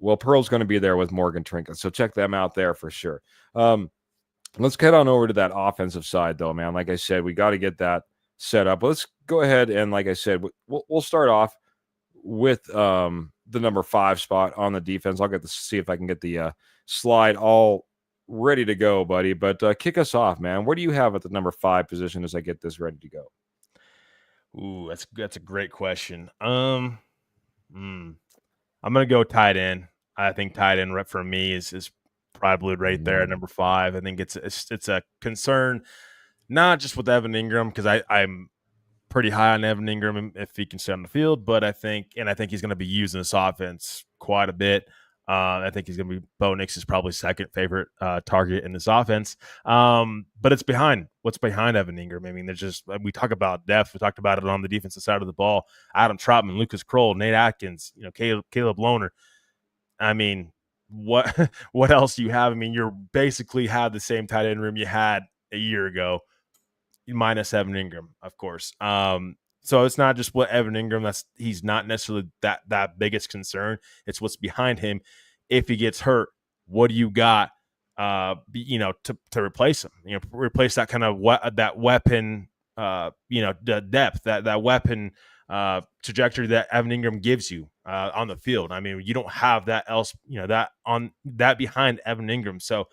Well, Pearl's going to be there with Morgan Trinket, so check them out there for sure. Let's get on over to that offensive side, though, man. Like I said, we got to get that set up. Let's go ahead and, like I said, we'll start off with the number 5 spot on the defense. I'll get to see if I can get the slide all ready to go, buddy. But kick us off, man. What do you have at the number 5 position as I get this ready to go? Ooh, that's a great question. I'm going to go tight end. I think tight end for me is probably right there at number 5. I think it's a concern, not just with Evan Ingram, because I'm pretty high on Evan Ingram if he can stay on the field, but I think he's going to be using this offense quite a bit. I think he's going to be Bo Nix's probably second favorite target in this offense. But it's what's behind Evan Ingram. I mean, there's just, we talk about depth. We talked about it on the defensive side of the ball. Adam Troutman, Lucas Kroll, Nate Atkins, Caleb Lohner. I mean, what else do you have? I mean, you're basically have the same tight end room you had a year ago, minus Evan Ingram, of course. So it's not just what Evan Ingram, he's not necessarily that biggest concern. It's what's behind him. If he gets hurt, what do you got, to replace him? Replace that kind of that weapon, the depth, that weapon trajectory that Evan Ingram gives you on the field. I mean, you don't have that else, that behind Evan Ingram. So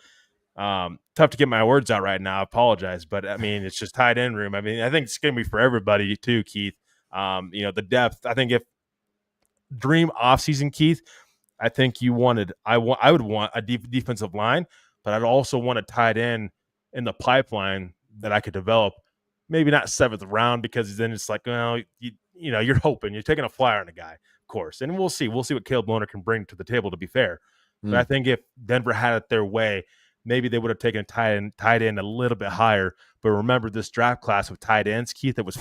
tough to get my words out right now. I apologize, but I mean, it's just tight end room. I mean, I think it's going to be for everybody too, Keith. The depth. I think if dream offseason, Keith, I think I would want a defensive line, but I'd also want a tight end in the pipeline that I could develop. Maybe not 7th round, because then it's like, well, you're hoping you're taking a flyer on a guy, of course, and we'll see what Caleb Lohner can bring to the table. To be fair, but I think if Denver had it their way, maybe they would have taken a tight end a little bit higher. But remember, this draft class of tight ends, Keith, it was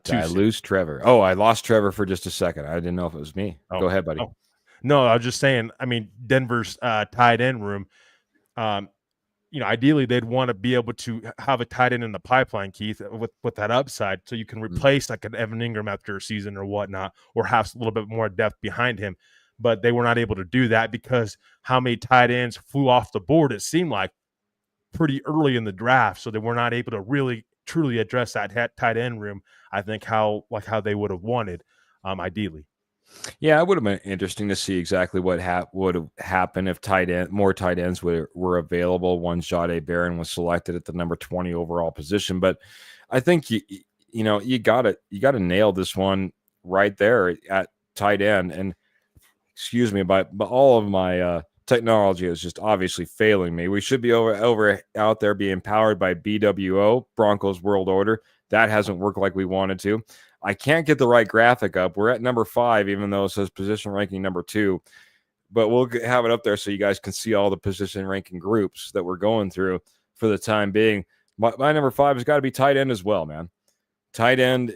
Did I lose Trevor? Oh, I lost Trevor for just a second. I didn't know if it was me. Go ahead, buddy. No, I was just saying, I mean, Denver's tight end room, ideally they'd want to be able to have a tight end in the pipeline, Keith, with that upside, so you can replace like an Evan Ingram after a season or whatnot, or have a little bit more depth behind him. But they were not able to do that because how many tight ends flew off the board, it seemed like, pretty early in the draft. So they were not able to really truly address that tight end room, I think, how they would have wanted, ideally. Yeah, it would have been interesting to see exactly what would have happened if more tight ends were available once Jahdae Barron was selected at the number 20 overall position. But I think you gotta nail this one right there at tight end. And excuse me, but all of my technology is just obviously failing me. We should be over out there being powered by BWO, Broncos World Order. That hasn't worked like we wanted to. I can't get the right graphic up. We're at number 5, even though it says position ranking number 2. But we'll have it up there so you guys can see all the position ranking groups that we're going through for the time being. My number 5 has got to be tight end as well, man. Tight end,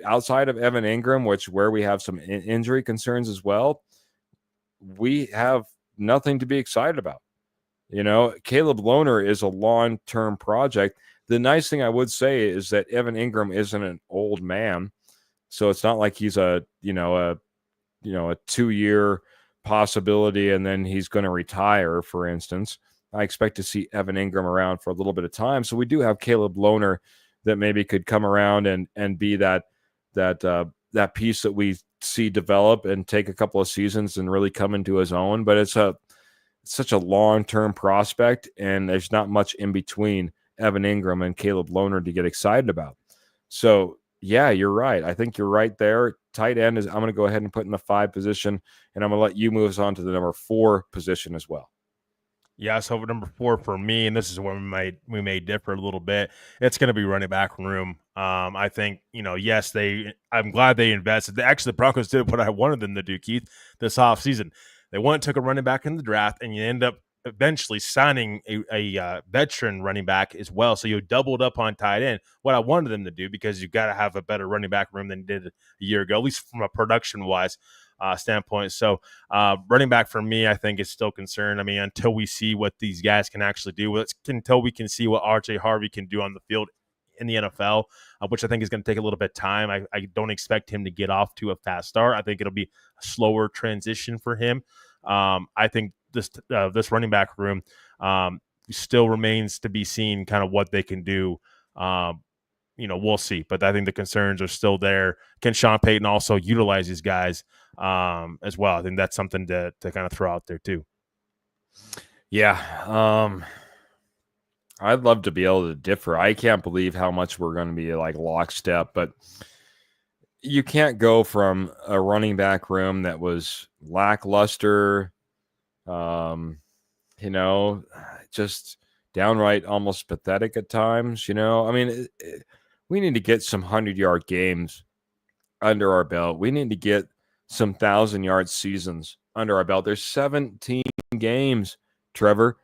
outside of Evan Ingram, where we have some injury concerns as well, we have nothing to be excited about. Caleb Lohner is a long-term project. The nice thing I would say is that Evan Ingram isn't an old man, so it's not like he's a 2-year possibility and then he's going to retire, for instance. I expect to see Evan Ingram around for a little bit of time, so we do have Caleb Lohner that maybe could come around and be that piece that we see develop and take a couple of seasons and really come into his own. But it's such a long-term prospect, and there's not much in between Evan Ingram and Caleb Lohner to get excited about. So, yeah, you're right. I think you're right there. Tight end is, I'm going to go ahead and put in the 5 position, and I'm going to let you move us on to the number 4 position as well. Yeah, so number 4 for me, and this is where we may differ a little bit. It's going to be running back room. I think yes, I'm glad they invested. Actually, the Broncos did what I wanted them to do, Keith, this offseason. They went and took a running back in the draft, and you end up eventually signing a veteran running back as well. So you doubled up on tight end. What I wanted them to do, because you got to have a better running back room than you did a year ago, at least from a production wise standpoint. So running back for me, I think is still concerned. I mean, until we see what these guys can actually do, until we can see what RJ Harvey can do on the field in the NFL, which I think is going to take a little bit of time. I don't expect him to get off to a fast start. I think it'll be a slower transition for him. I think this running back room still remains to be seen, kind of what they can do. We'll see. But I think the concerns are still there. Can Sean Payton also utilize these guys as well? I think that's something to kind of throw out there too. Yeah. I'd love to be able to differ. I can't believe how much we're going to be like lockstep, but you can't go from a running back room that was lackluster, just downright almost pathetic at times. I mean, we need to get some 100-yard games under our belt. We need to get some 1,000-yard seasons under our belt. There's 17 games, Trevor.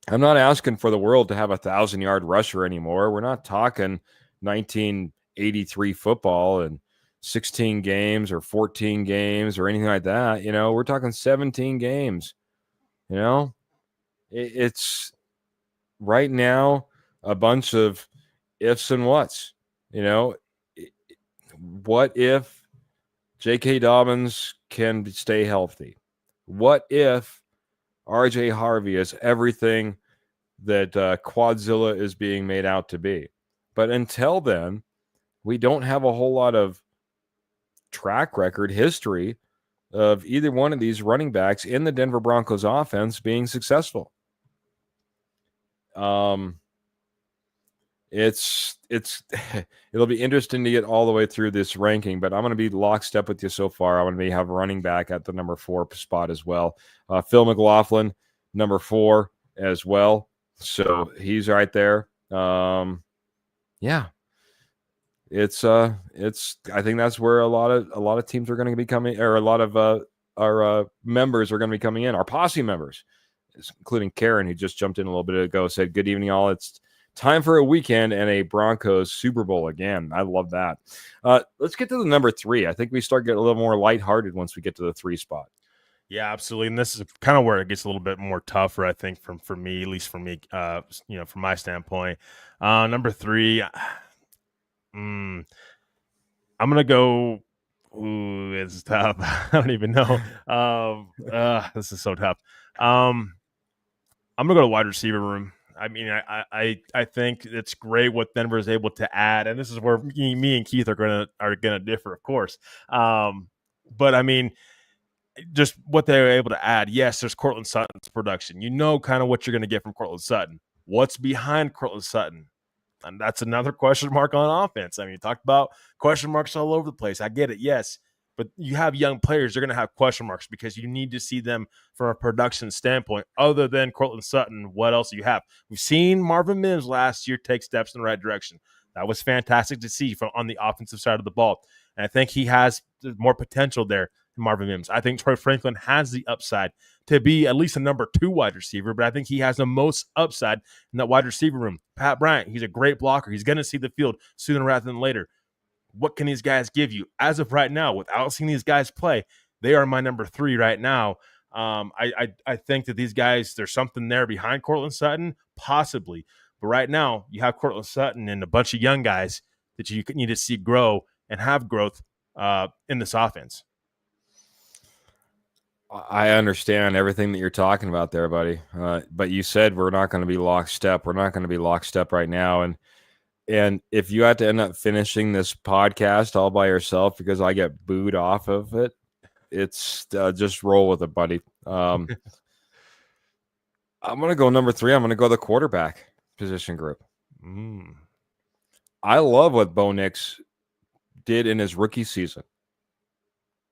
I'm not asking for the world to have a 1,000-yard rusher anymore. We're not talking 1983 football and 16 games or 14 games or anything like that. We're talking 17 games. It's right now a bunch of ifs and whats. What if J.K. Dobbins can stay healthy? What if RJ Harvey is everything that Quadzilla is being made out to be? But until then, we don't have a whole lot of track record history of either one of these running backs in the Denver Broncos offense being successful. It'll be interesting to get all the way through this ranking, but I'm going to be lockstep with you so far. I'm going to have running back at the number 4 spot as well. Phil McLaughlin, number 4 as well. So he's right there. Yeah. I think that's where a lot of teams are going to be coming, or a lot of our members are going to be coming in. Our posse members, including Karen, who just jumped in a little bit ago, said, "Good evening, all. It's time for a weekend and a Broncos Super Bowl again." I love that. Let's get to the number 3. I think we start getting a little more lighthearted once we get to the 3 spot. Yeah, absolutely. And this is kind of where it gets a little bit more tougher, I think, for me, at least for me, from my standpoint. Number 3, I'm gonna go. Ooh, it's tough. I don't even know. This is so tough. I'm gonna go to wide receiver room. I mean, I think it's great what Denver is able to add, and this is where me and Keith are gonna differ, of course. But I mean, just what they were able to add. Yes, there's Courtland Sutton's production. You know kind of what you're going to get from Courtland Sutton. What's behind Courtland Sutton? And that's another question mark on offense. I mean, you talked about question marks all over the place. I get it, yes. But you have young players, they're going to have question marks because you need to see them from a production standpoint. Other than Courtland Sutton, what else do you have? We've seen Marvin Mims last year take steps in the right direction. That was fantastic to see from on the offensive side of the ball. And I think he has more potential there than Marvin Mims. I think Troy Franklin has the upside to be at least a number 2 wide receiver, but I think he has the most upside in that wide receiver room. Pat Bryant, he's a great blocker. He's going to see the field sooner rather than later. What can these guys give you? As of right now, without seeing these guys play, they are my number 3 right now. I think that these guys, there's something there behind Courtland Sutton, possibly. But right now, you have Courtland Sutton and a bunch of young guys that you need to see grow and have growth in this offense. I understand everything that you're talking about there, buddy. But you said we're not going to be lockstep. We're not going to be lockstep right now. And if you had to end up finishing this podcast all by yourself because I get booed off of it, it's just roll with it, buddy. I'm going to go number 3. I'm going to go the quarterback position group. Mm. I love what Bo Nix did in his rookie season.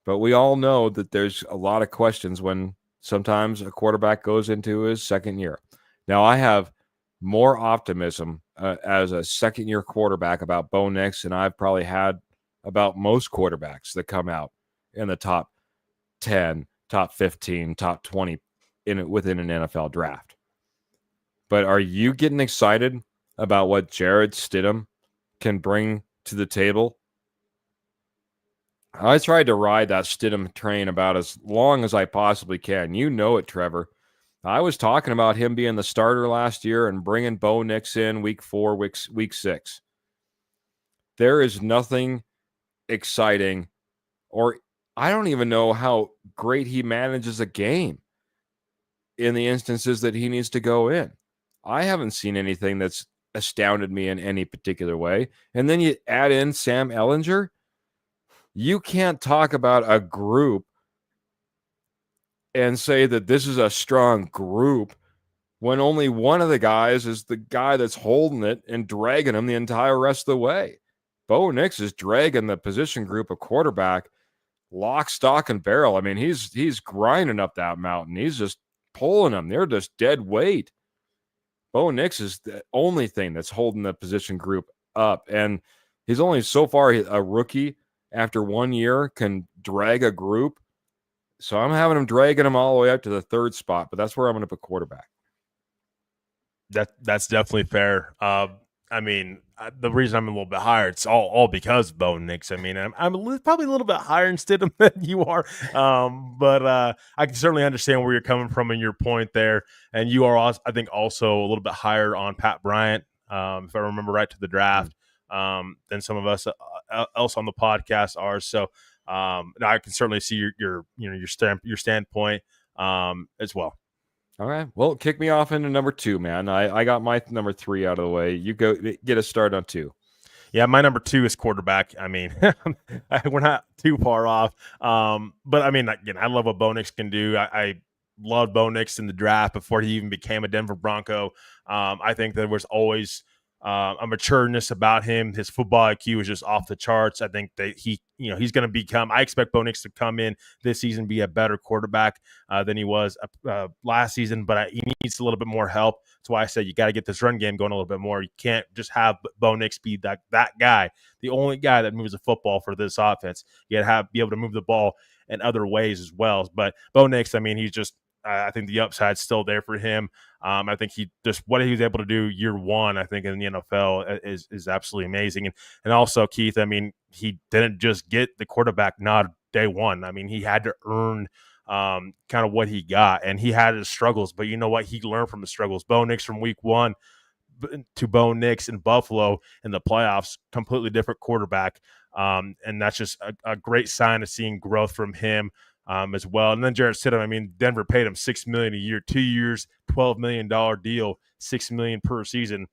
But we all know that there's a lot of questions when sometimes a quarterback goes into his second year. Now, I have more optimism as a second-year quarterback about Bo Nix than I've probably had about most quarterbacks that come out in the top 10, top 15, top 20 within an NFL draft. But are you getting excited about what Jarrett Stidham can bring to the table? I tried to ride that Stidham train about as long as I possibly can. You know it, Trevor. I was talking about him being the starter last year and bringing Bo Nix in week 4, week 6. There is nothing exciting, or I don't even know how great he manages a game in the instances that he needs to go in. I haven't seen anything that's astounded me in any particular way. And then you add in Sam Ehlinger. You can't talk about a group and say that this is a strong group when only one of the guys is the guy that's holding it and dragging him the entire rest of the way. Bo Nix is dragging the position group of quarterback lock, stock, and barrel. I mean, he's grinding up that mountain. He's just pulling them. They're just dead weight. Bo Nix is the only thing that's holding the position group up. And he's only so far a rookie after 1 year can drag a group. So I'm having him dragging him all the way up to the third spot, but that's where I'm going to put quarterback. That's definitely fair. I mean, the reason I'm a little bit higher, it's all because of Bo Nix. I mean, I'm probably a little bit higher in Stidham than you are, but I can certainly understand where you're coming from and your point there. And you are, also, I think, also a little bit higher on Pat Bryant, if I remember right, to the draft, than some of us else on the podcast are. So I can certainly see your standpoint as well. All right. Well, kick me off into number 2, man. I got my number 3 out of the way. You go get a start on 2. Yeah, my number 2 is quarterback. I mean, we're not too far off. But I mean, again, I love what Bo Nix can do. I loved Bo Nix in the draft before he even became a Denver Bronco. I think there was always a matureness about him. His football IQ was just off the charts. I think that he's going to become. I expect Bo Nix to come in this season, be a better quarterback than he was last season, but he needs a little bit more help. That's why I said you got to get this run game going a little bit more. You can't just have Bo Nix be that guy, the only guy that moves the football for this offense. You got to be able to move the ball in other ways as well. But Bo Nix, I mean, he's just. I think the upside's still there for him. I think what he was able to do year one, I think in the NFL is absolutely amazing. And also Keith, I mean, he didn't just get the quarterback nod day one. I mean, he had to earn kind of what he got, and he had his struggles. But you know what? He learned from the struggles. Bo Nix from week 1 to Bo Nix in Buffalo in the playoffs, completely different quarterback. And that's just a great sign of seeing growth from him. As well. And then Jarrett Stidham, I mean, Denver paid him $6 million a year, 2 years, $12 million deal, $6 million per season.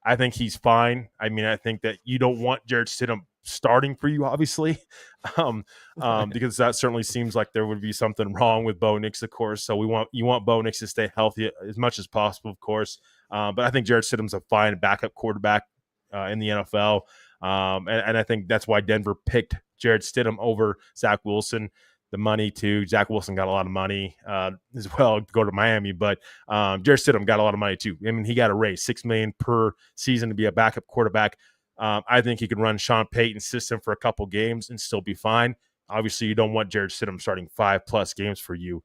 I think he's fine. I mean, I think that you don't want Jarrett Stidham starting for you, obviously, because that certainly seems like there would be something wrong with Bo Nix, of course. So you want Bo Nix to stay healthy as much as possible, of course. But I think Jarrett Stidham's a fine backup quarterback in the NFL. And I think that's why Denver picked Jarrett Stidham over Zach Wilson. The money too. Zach Wilson got a lot of money as well to go to Miami, but Jarrett Stidham got a lot of money too. I mean, he got a raise, $6 million per season to be a backup quarterback. I think he could run Sean Payton's system for a couple games and still be fine. Obviously, you don't want Jarrett Stidham starting 5+ games for you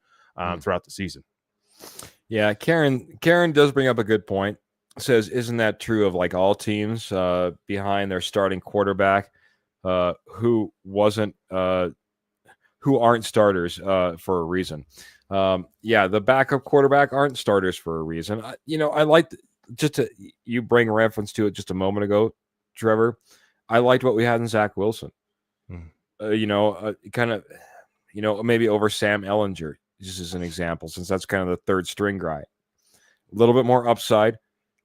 throughout the season. Yeah, Karen does bring up a good point. Says, isn't that true of like all teams behind their starting quarterback who aren't starters for a reason? Yeah, the backup quarterback aren't starters for a reason. I like you bring reference to it just a moment ago, Trevor. I liked what we had in Zach Wilson. Kind of, maybe over Sam Ehlinger, just as an example, since that's kind of the third string guy. A little bit more upside.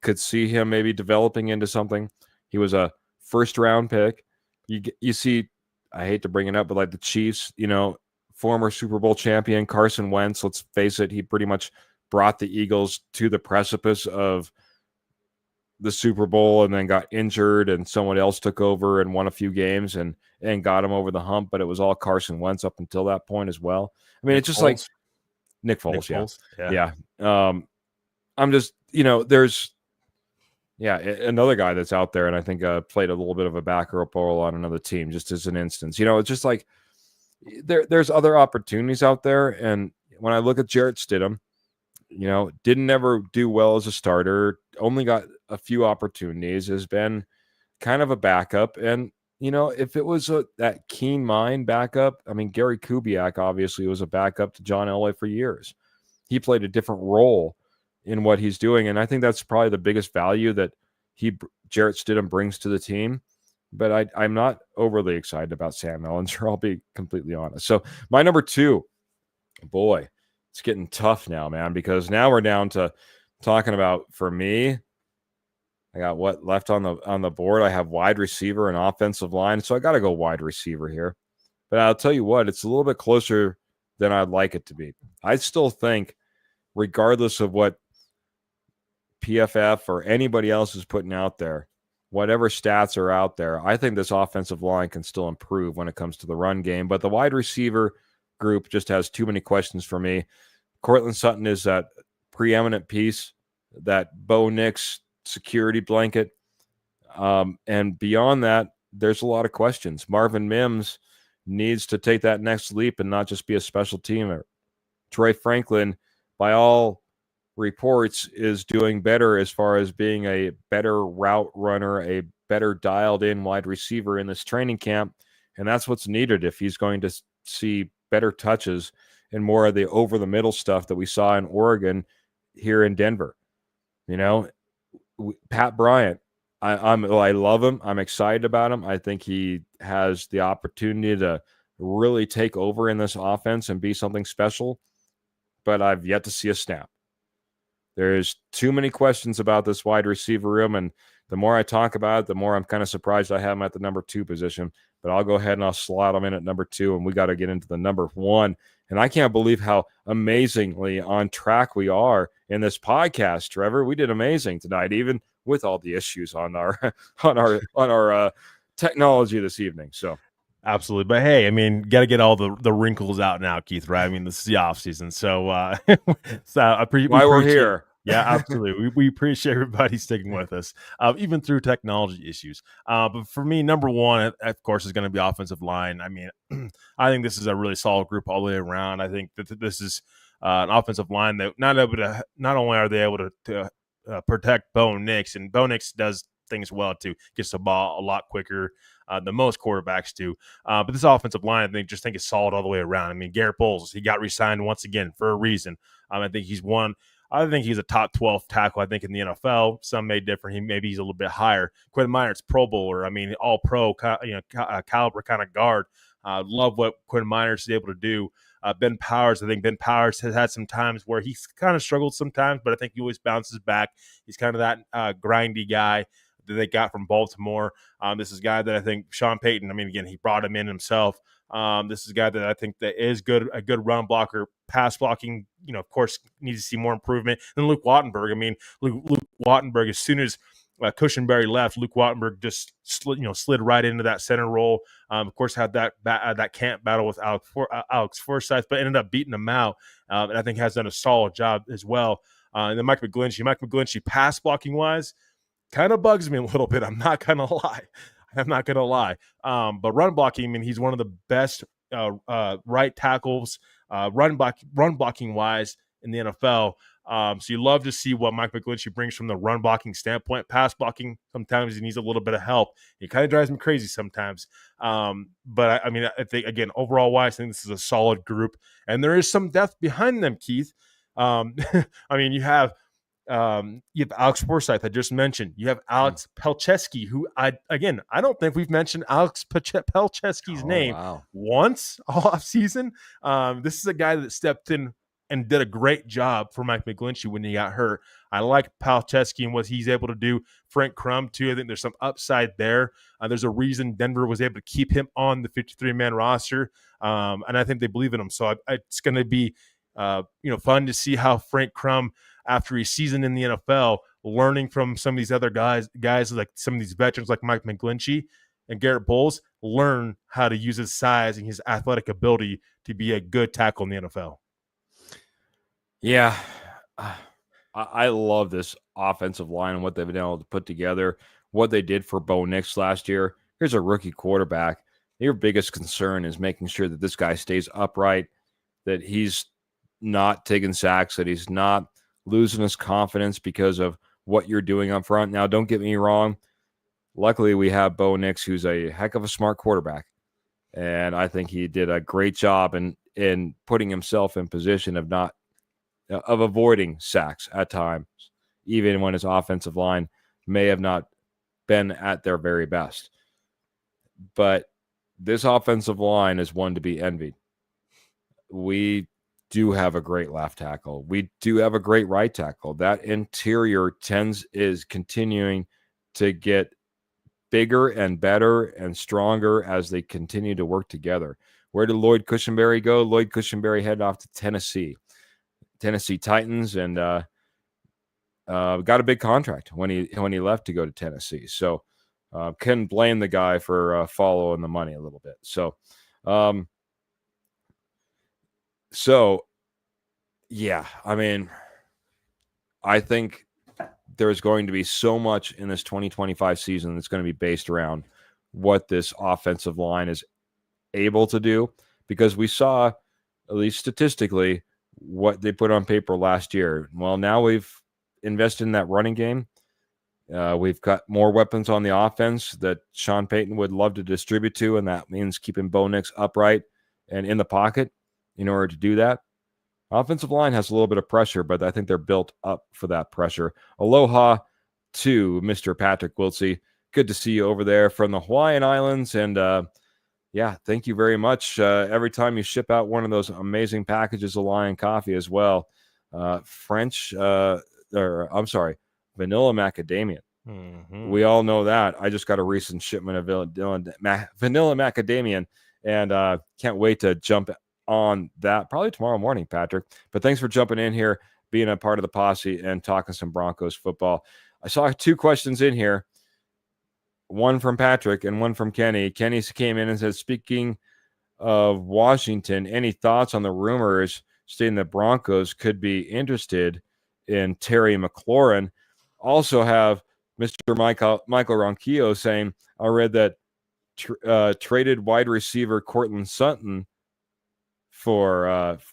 Could see him maybe developing into something. He was a first round pick. You see, I hate to bring it up, but like the Chiefs, former Super Bowl champion Carson Wentz, let's face it, he pretty much brought the Eagles to the precipice of the Super Bowl and then got injured, and someone else took over and won a few games and got him over the hump. But it was all Carson Wentz up until that point as well. I mean, Nick it's just like Foles. Nick Nick Foles. Yeah, Foles. Yeah. yeah. I'm just, there's another guy that's out there, and I think played a little bit of a backup role on another team, just as an instance. It's just like there's other opportunities out there, and when I look at Jarrett Stidham, didn't ever do well as a starter, only got a few opportunities, has been kind of a backup. And, if it was that keen mind backup, I mean, Gary Kubiak obviously was a backup to John Elway for years. He played a different role in what he's doing. And I think that's probably the biggest value that Jarrett Stidham brings to the team. But I'm not overly excited about Sam Ehlinger, I'll be completely honest. So my number 2, boy, it's getting tough now, man, because now we're down to talking about, for me, I got what left on the board. I have wide receiver and offensive line, so I got to go wide receiver here. But I'll tell you what, it's a little bit closer than I'd like it to be. I still think, regardless of what PFF or anybody else is putting out there, whatever stats are out there, I think this offensive line can still improve when it comes to the run game. But the wide receiver group just has too many questions for me. Cortland Sutton is that preeminent piece, that Bo Nix security blanket. And beyond that, there's a lot of questions. Marvin Mims needs to take that next leap and not just be a special teamer. Troy Franklin, by all reports, is doing better as far as being a better route runner, a better dialed in wide receiver in this training camp. And that's what's needed if he's going to see better touches and more of the over the middle stuff that we saw in Oregon here in Denver. Pat Bryant, I love him. I'm excited about him. I think he has the opportunity to really take over in this offense and be something special, but I've yet to see a snap. There's too many questions about this wide receiver room, and the more I talk about it, the more I'm kind of surprised I have him at the number 2 position. But I'll go ahead and I'll slot him in at number 2, and we got to get into the number 1. And I can't believe how amazingly on track we are in this podcast, Trevor. We did amazing tonight, even with all the issues on our technology this evening. So Absolutely. But hey, I mean, got to get all the wrinkles out now, Keith, right? I mean, this is the off season. So, why we're here. Yeah, absolutely. We appreciate everybody sticking with us, even through technology issues. But for me, number 1, of course, is going to be offensive line. I mean, I think this is a really solid group all the way around. I think that this is an offensive line that not only are they able to protect Bo Nix, and Bo Nix does things well too, gets the ball a lot quicker than most quarterbacks do. But this offensive line, I think is solid all the way around. I mean, Garrett Bowles, he got re-signed once again for a reason. I think he's a top 12 tackle, I think, in the NFL. Some may differ. Maybe he's a little bit higher. Quinn Minor's Pro Bowler. I mean, all pro, caliber kind of guard. Love what Quinn Miners is able to do. Ben Powers, I think Ben Powers has had some times where he's kind of struggled sometimes, but I think he always bounces back. He's kind of that grindy guy that they got from Baltimore. This is a guy that I think Sean Payton, I mean, again, he brought him in himself. This is a guy that I think that is a good run blocker, pass blocking, of course, needs to see more improvement than Luke Wattenberg. I mean, Luke Wattenberg, as soon as Cushenberry left, Luke Wattenberg just slid right into that center role. Of course, had that camp battle with Alex Forsyth, but ended up beating him out, and I think has done a solid job as well. And then Mike McGlinchey, pass blocking wise, kind of bugs me a little bit. I'm not gonna lie. But run blocking, I mean, he's one of the best right tackles, run blocking wise in the NFL. So you love to see what Mike McGlinchey brings from the run blocking standpoint. Pass blocking, sometimes he needs a little bit of help. It kind of drives me crazy sometimes. But I think, again, overall wise, I think this is a solid group, and there is some depth behind them, Keith. I mean, you have Alex Forsyth, I just mentioned. You have Alex Pelcheski, who I don't think we've mentioned Alex Pelcheski's name once all off season. This is a guy that stepped in and did a great job for Mike McGlinchey when he got hurt. I like Pelcheski and what he's able to do. Frank Crum, too. I think there's some upside there. There's a reason Denver was able to keep him on the 53-man roster, and I think they believe in him. So it's going to be fun to see how Frank Crum after he's seasoned in the NFL, learning from some of these other guys like some of these veterans like Mike McGlinchey and Garrett Bowles, learn how to use his size and his athletic ability to be a good tackle in the NFL. Yeah. I love this offensive line and what they've been able to put together, what they did for Bo Nix last year. Here's a rookie quarterback. Your biggest concern is making sure that this guy stays upright, that he's not taking sacks, that he's not losing his confidence because of what you're doing up front. Now, don't get me wrong. Luckily, we have Bo Nix, who's a heck of a smart quarterback. And I think he did a great job in putting himself in position of avoiding sacks at times, even when his offensive line may have not been at their very best. But this offensive line is one to be envied. We do have a great left tackle. We do have a great right tackle. That interior is continuing to get bigger and better and stronger as they continue to work together. Where did Lloyd Cushenberry go? Lloyd Cushenberry headed off to Tennessee Titans, and got a big contract when he left to go to Tennessee. So couldn't blame the guy for following the money a little bit. So yeah, I mean, I think there's going to be so much in this 2025 season that's going to be based around what this offensive line is able to do, because we saw, at least statistically, what they put on paper last year. Well, now we've invested in that running game. We've got more weapons on the offense that Sean Payton would love to distribute to, and that means keeping Bo Nix upright and in the pocket in order to do that. Offensive line has a little bit of pressure, but I think they're built up for that pressure. Aloha to Mr. Patrick Wiltsey. Good to see you over there from the Hawaiian Islands, and yeah, thank you very much. Every time you ship out one of those amazing packages of Lion Coffee as well, vanilla macadamia. Mm-hmm. We all know that. I just got a recent shipment of vanilla macadamia, and can't wait to jump on that probably tomorrow morning, Patrick. But thanks for jumping in here, being a part of the posse, and talking some Broncos football. I saw 2 questions in here. One from Patrick and one from Kenny. Kenny came in and said, speaking of Washington, any thoughts on the rumors stating the Broncos could be interested in Terry McLaurin? Also have Mr. Michael Ronquillo saying, I read that traded wide receiver Cortland Sutton for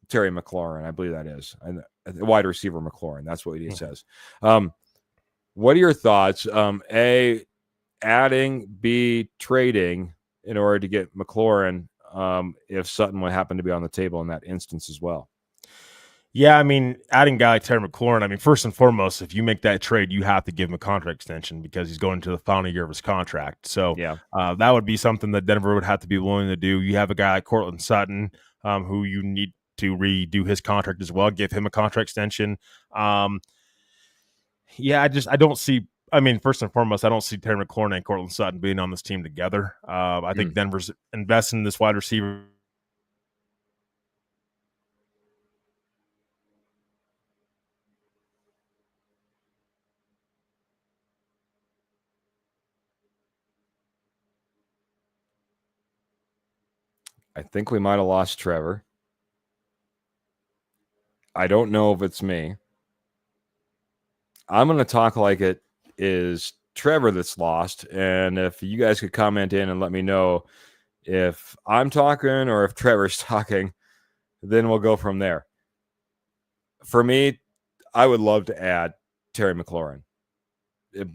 Terry McLaurin. I believe that is. And wide receiver McLaurin. That's what he says. What are your thoughts? A, adding, B, trading in order to get McLaurin if Sutton would happen to be on the table in that instance as well? Yeah, I mean, adding a guy like Terry McLaurin, I mean, first and foremost, if you make that trade, you have to give him a contract extension because he's going to the final year of his contract. So yeah, that would be something that Denver would have to be willing to do. You have a guy like Cortland Sutton who you need to redo his contract as well, give him a contract extension. Yeah, I don't see. I mean, first and foremost, I don't see Terry McLaurin and Cortland Sutton being on this team together. I think Denver's investing in this wide receiver. I think we might have lost Trevor. I don't know if it's me. I'm going to talk like it is Trevor that's lost. And if you guys could comment in and let me know if I'm talking or if Trevor's talking, then we'll go from there. For me, I would love to add Terry McLaurin,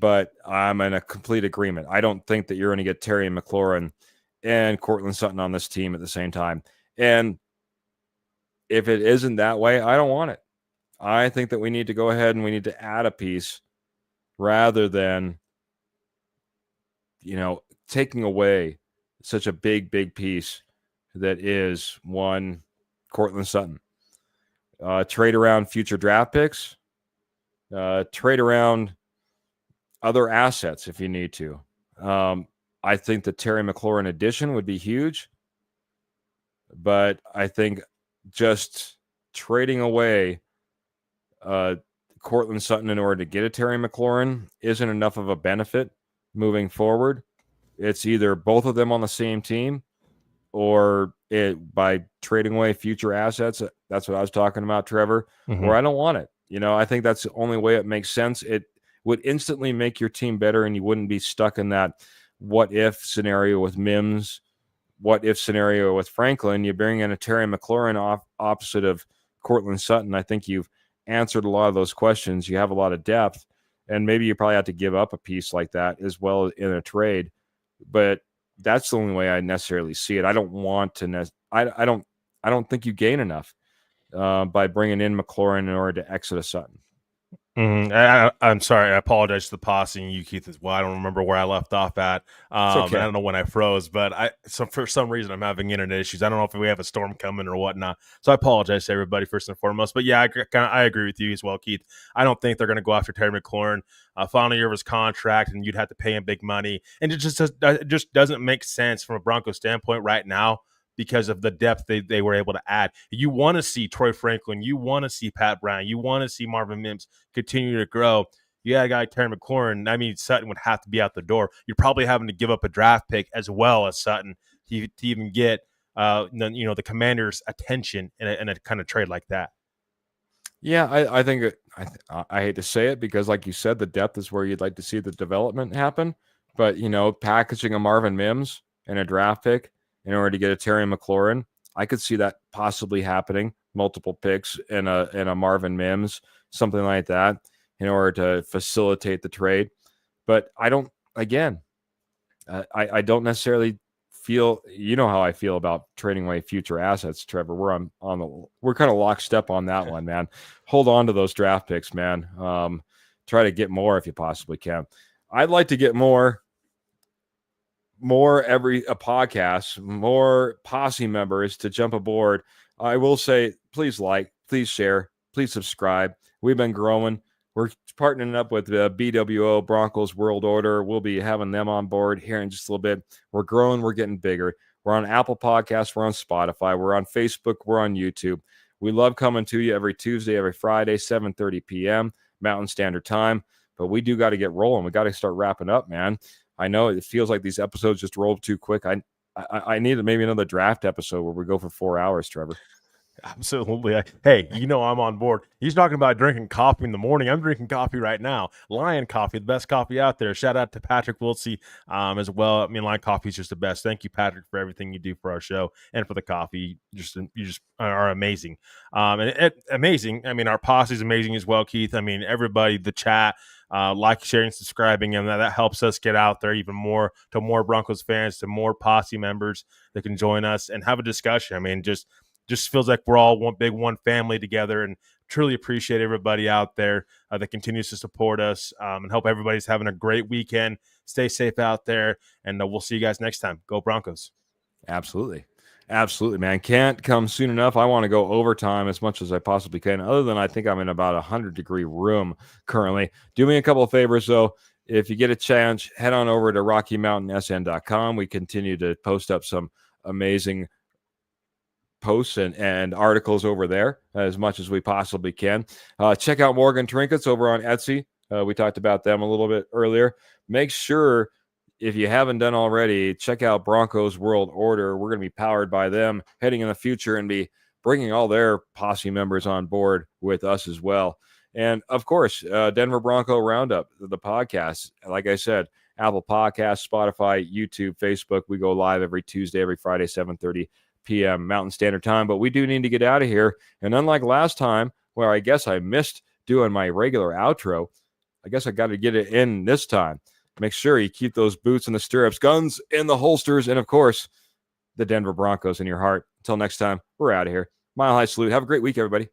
but I'm in a complete agreement. I don't think that you're going to get Terry McLaurin and Cortland Sutton on this team at the same time. And if it isn't that way, I don't want it. I think that we need to go ahead and we need to add a piece rather than, taking away such a big piece that is one Cortland Sutton. Trade around future draft picks, trade around other assets if you need to. I think the Terry McLaurin addition would be huge, but I think just trading away Cortland Sutton in order to get a Terry McLaurin isn't enough of a benefit moving forward. It's either both of them on the same team or by trading away future assets. That's what I was talking about, Trevor. Or I don't want it. I think that's the only way it makes sense. It would instantly make your team better, and you wouldn't be stuck in that what if scenario with Mims, what if scenario with Franklin. You bring in a Terry McLaurin opposite of Cortland Sutton. I think you've answered a lot of those questions. You have a lot of depth, and maybe you probably have to give up a piece like that as well in a trade. But that's the only way I necessarily see it. I don't want to. I don't think you gain enough by bringing in McLaurin in order to exit a Sutton. I'm sorry. I apologize to the posse and you, Keith, as well. I don't remember where I left off at. Okay. I don't know when I froze, but for some reason I'm having internet issues. I don't know if we have a storm coming or whatnot. So I apologize to everybody first and foremost. But yeah, I agree with you as well, Keith. I don't think they're going to go after Terry McLaurin. Final year of his contract, and you'd have to pay him big money, and it just doesn't make sense from a Broncos standpoint right now, because of the depth they were able to add. You want to see Troy Franklin. You want to see Pat Brown. You want to see Marvin Mims continue to grow. You got a guy, Terry McLaurin. I mean, Sutton would have to be out the door. You're probably having to give up a draft pick as well as Sutton to even get the Commanders' attention in a kind of trade like that. Yeah, I think I hate to say it because, like you said, the depth is where you'd like to see the development happen. But, packaging a Marvin Mims and a draft pick in order to get a Terry McLaurin, I could see that possibly happening. Multiple picks and a Marvin Mims, something like that, in order to facilitate the trade. But I don't. Again, I don't necessarily feel. You know how I feel about trading away future assets, Trevor. We're kind of lockstep on that one, man. Hold on to those draft picks, man. Try to get more if you possibly can. I'd like to get more every podcast, more posse members to jump aboard. I will say, please like, please share, please subscribe. We've been growing. We're partnering up with BWO, Broncos World Order. We'll be having them on board here in just a little bit. We're growing. We're getting bigger. We're on Apple Podcasts. We're on Spotify. We're on Facebook. We're on YouTube. We love coming to you every Tuesday, every Friday, 7:30 p.m. Mountain Standard Time. But we do got to get rolling. We got to start wrapping up, man. I know it feels like these episodes just rolled too quick. I need maybe another draft episode where we go for 4 hours, Trevor. Absolutely. Hey, I'm on board. He's talking about drinking coffee in the morning. I'm drinking coffee right now. Lion Coffee, the best coffee out there. Shout out to Patrick Wiltsey as well. I mean, Lion Coffee is just the best. Thank you, Patrick, for everything you do for our show and for the coffee. You just are amazing. Amazing. I mean, our posse is amazing as well, Keith. I mean, everybody, the chat, like, sharing, subscribing, and that helps us get out there even more to more Broncos fans, to more posse members that can join us and have a discussion. I mean, just feels like we're all one family together, and truly appreciate everybody out there that continues to support us, and hope everybody's having a great weekend. Stay safe out there, and we'll see you guys next time. Go Broncos. Absolutely, man. Can't come soon enough. I want to go overtime as much as I possibly can, other than I think I'm in about 100-degree room currently. Do me a couple of favors, though. If you get a chance, head on over to RockyMountainSN.com. We continue to post up some amazing posts and articles over there as much as we possibly can. Check out Morgan Trinkets over on Etsy. We talked about them a little bit earlier. Make sure, if you haven't done already, check out Broncos World Order. We're going to be powered by them heading in the future and be bringing all their posse members on board with us as well. And, of course, Denver Bronco Roundup, the podcast. Like I said, Apple Podcasts, Spotify, YouTube, Facebook. We go live every Tuesday, every Friday, 7:30 p.m. Mountain Standard Time. But we do need to get out of here. And unlike last time, where I guess I missed doing my regular outro, I guess I got to get it in this time. Make sure you keep those boots in the stirrups, guns in the holsters, and, of course, the Denver Broncos in your heart. Until next time, we're out of here. Mile High Salute. Have a great week, everybody.